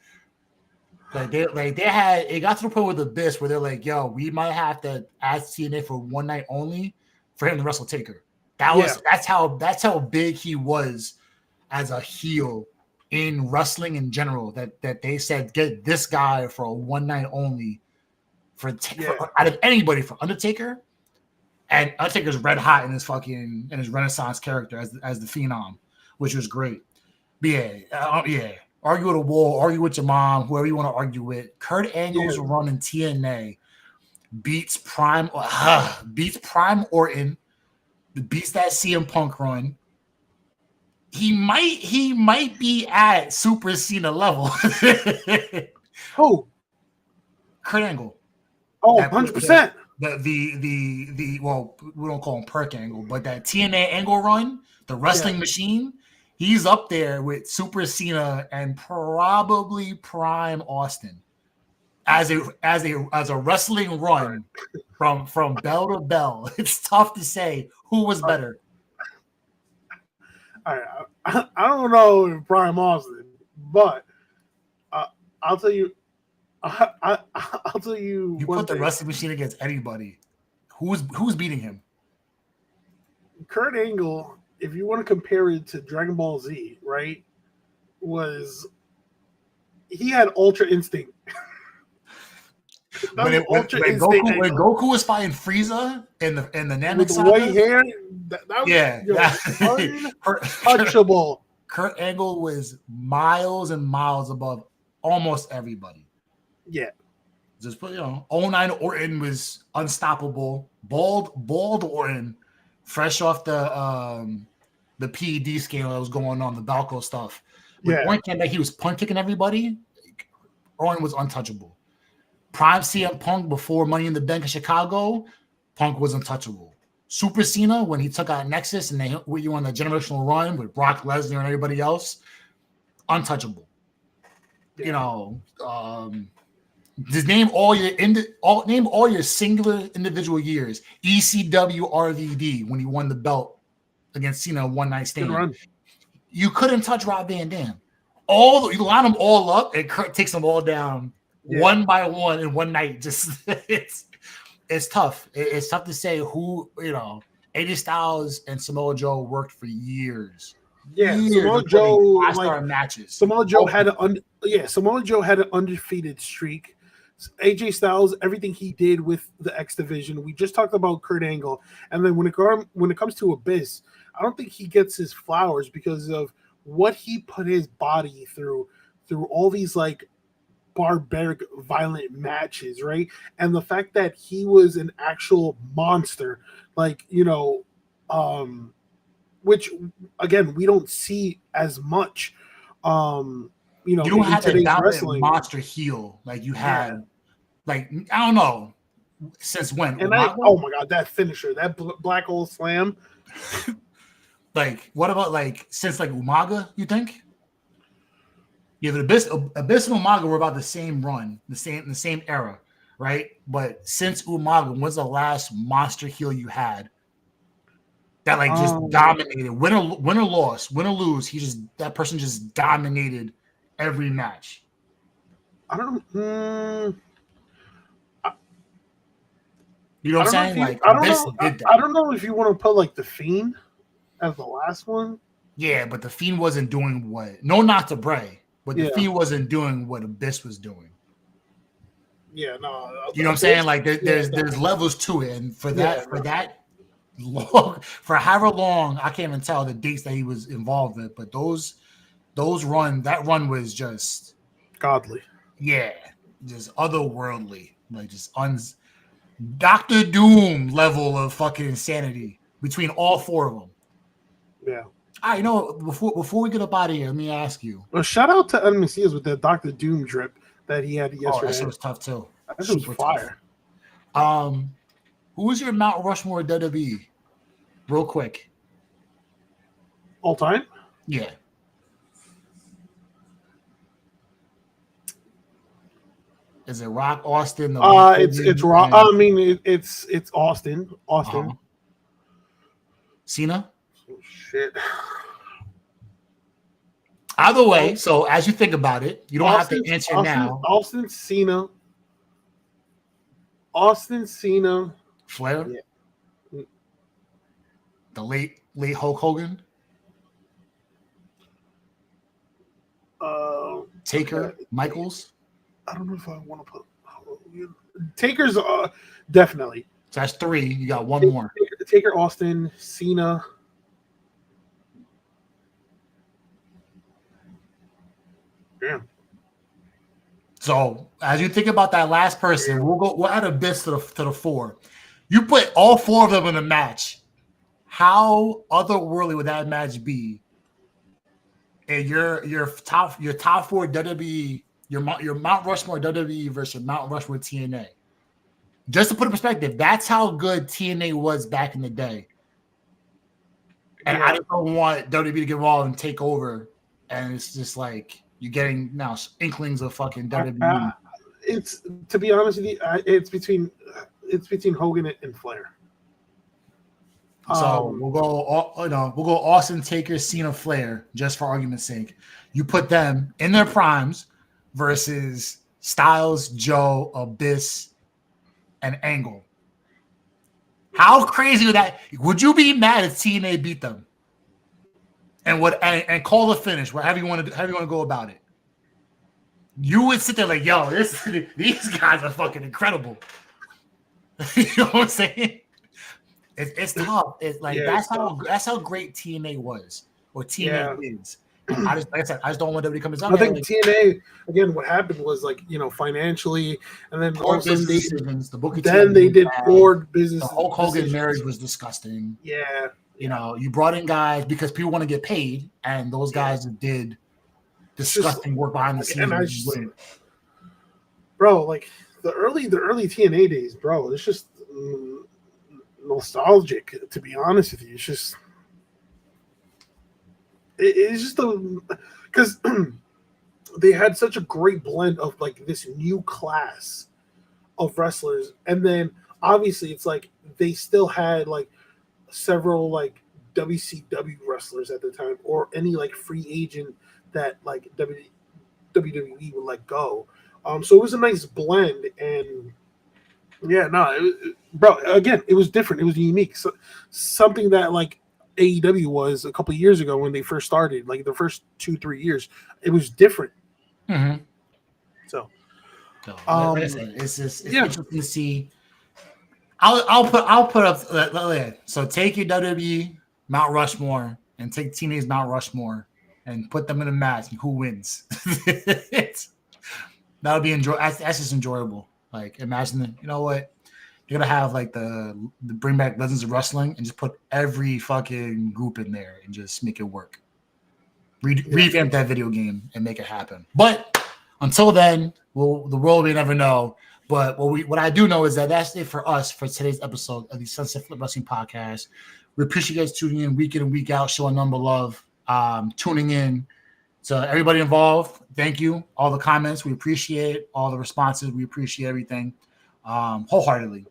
It got to the point with Abyss where they're like, yo, we might have to ask TNA for one night only for him to wrestle Taker. That's how big he was as a heel in wrestling in general. That they said get this guy for a one night only for out of anybody for Undertaker, and Undertaker's red hot in his Renaissance character as the Phenom, which was great. But yeah. Argue with a wall, argue with your mom, whoever you want to argue with. Kurt Angle's run in TNA beats Prime Orton, beats that CM Punk run. He might be at Super Cena level.
Who?
Kurt Angle.
Oh, 100%.
The well, we don't call him Perk Angle, but that TNA Angle run, the wrestling machine. He's up there with Super Cena and probably Prime Austin as a wrestling run from bell to bell. It's tough to say who was better.
I don't know if Prime Austin, but I'll tell you. I'll tell you.
You put the wrestling machine against anybody. Who's beating him?
Kurt Angle. If you want to compare it to Dragon Ball Z, right, he had Ultra Instinct.
When Goku was fighting Frieza in the Namek
saga, white hair, that was untouchable.
Kurt Angle was miles and miles above almost everybody.
Yeah.
Just put 09 Orton was unstoppable. Bald Orton. Fresh off the PED scale that was going on, the Balco stuff. When Orton came back, he was punt kicking everybody. Orton was untouchable. Prime CM Punk before Money in the Bank in Chicago, Punk was untouchable. Super Cena, when he took out Nexus and they went you on the generational run with Brock Lesnar and everybody else, untouchable. Yeah. Just name all your singular individial years. ECW RVD when he won the belt against Cena one night stand. You couldn't touch Rob Van Dam. You line them all up and Kurt takes them all down one by one in one night. Just it's tough. It's tough to say who AJ Styles and Samoa Joe worked for years.
Yeah, Samoa Joe
matches.
Samoa Joe had an undefeated streak. AJ Styles, everything he did with the X Division. We just talked about Kurt Angle, and then when it comes to Abyss, I don't think he gets his flowers because of what he put his body through all these like barbaric, violent matches, right? And the fact that he was an actual monster, which again we don't see as much. You don't
have a dominant monster heel like you had, I don't know since when.
And oh my god, that finisher, that black hole slam.
What about since Umaga? You think? Yeah, the Abyss and Umaga were about the same run, the same era, right? But since Umaga, when's the last monster heel you had that just dominated, win or loss, win or lose? That person just dominated every match.
I don't know.
You know what I'm saying?
I don't know if you want to put the Fiend as the last one.
Yeah, but the Fiend wasn't doing what. No, not to Bray, but the Fiend wasn't doing what Abyss was doing.
Yeah, no.
You know what I'm saying? Like there's levels to it, and for that long, for however long, I can't even tell the dates that he was involved with, but that run was just
godly.
Yeah, just otherworldly, like just Doctor Doom level of fucking insanity between all four of them.
Yeah.
All right, before we get up out of here, let me ask you.
Well, shout out to Messias with that Doctor Doom drip that he had yesterday.
Oh, that shit was tough too.
That shit was fire.
Tough. Who is your Mount Rushmore WWE? Real quick.
All time?
Yeah. Is it Rock, Austin?
It's Rock. I mean, it's Austin. Austin.
Cena.
Oh, shit.
Either way, so as you think about it, you don't have to answer now.
Austin, Cena.
Flair.
Yeah.
The late Hulk Hogan. Taker. Michaels.
I don't know if I want to put Taker's definitely.
So that's 3. You got one more.
Taker, Austin, Cena. Yeah.
So as you think about that last person, we'll add a bit to the 4. You put all 4 of them in a match. How otherworldly would that match be? And your top 4 WWE, your Mount Rushmore WWE versus Mount Rushmore TNA. Just to put in perspective, that's how good TNA was back in the day. And I just don't want WWE to get involved and take over. And it's just like you're getting now inklings of fucking WWE.
It's, to be honest with you, it's between Hogan and Flair.
So we'll go Austin, Taker, Cena, Flair, just for argument's sake. You put them in their primes versus Styles, Joe, Abyss, and Angle. How crazy would that? Would you be mad if TNA beat them? And call the finish, however you want to go about it. You would sit there like, yo, these guys are fucking incredible. You know what I'm saying? It's tough. It's like that's how great TNA was, or TNA is. I just don't want WWE to come down.
I think TNA again. What happened was financially, and then also they did board business.
The Hulk Hogan marriage was disgusting.
Yeah,
you brought in guys because people want to get paid, and those guys did disgusting work behind the scenes.
Bro, like the early TNA days, bro. It's just nostalgic, to be honest with you. It's just because they had such a great blend of this new class of wrestlers, and then obviously it's they still had several WCW wrestlers at the time, or any free agent that WWE would let go. So it was a nice blend, and bro, again, it was different. It was unique. So something that AEW was a couple of years ago when they first started, the first 2-3 years, it was different.
Mm-hmm.
So,
like I said, it's interesting to see. I'll put up. So take your WWE Mount Rushmore and take TNA's Mount Rushmore and put them in a match, and who wins? That'll be that's just enjoyable. Imagine, you know what? You're gonna have the bring back Legends of Wrestling and just put every fucking group in there and just make it work. Revamp that video game and make it happen. But until then, the world may never know. But what I do know is that's it for us for today's episode of the Sunset Flip Wrestling Podcast. We appreciate you guys tuning in week in and week out, showing number love, tuning in. So everybody involved, thank you. All the comments, we appreciate it. All the responses, we appreciate everything wholeheartedly.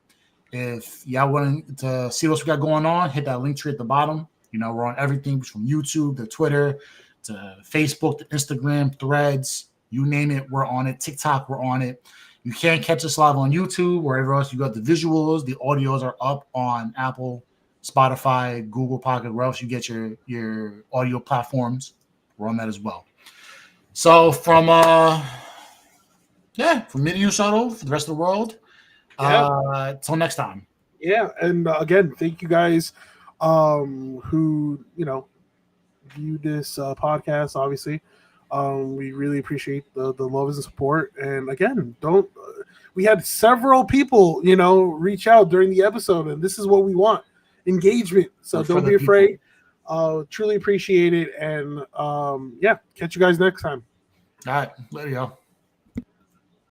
If y'all want to see what we got going on, hit that link tree at the bottom. We're on everything from YouTube to Twitter to Facebook to Instagram, Threads, you name it, we're on it. TikTok, we're on it. You can't catch us live on YouTube. Wherever else you got the visuals, the audios are up on Apple, Spotify, Google Pocket, where else you get your audio platforms. We're on that as well. So from Yeah, from me to you, Subtle, for the rest of the world.
Yeah.
Till next time.
Yeah, and again, thank you guys who viewed this podcast. Obviously, we really appreciate the love and support. And again, don't we had several people reach out during the episode, and this is what we want: engagement. So don't be afraid. Truly appreciate it, and yeah, catch you guys next time.
All right, there you go.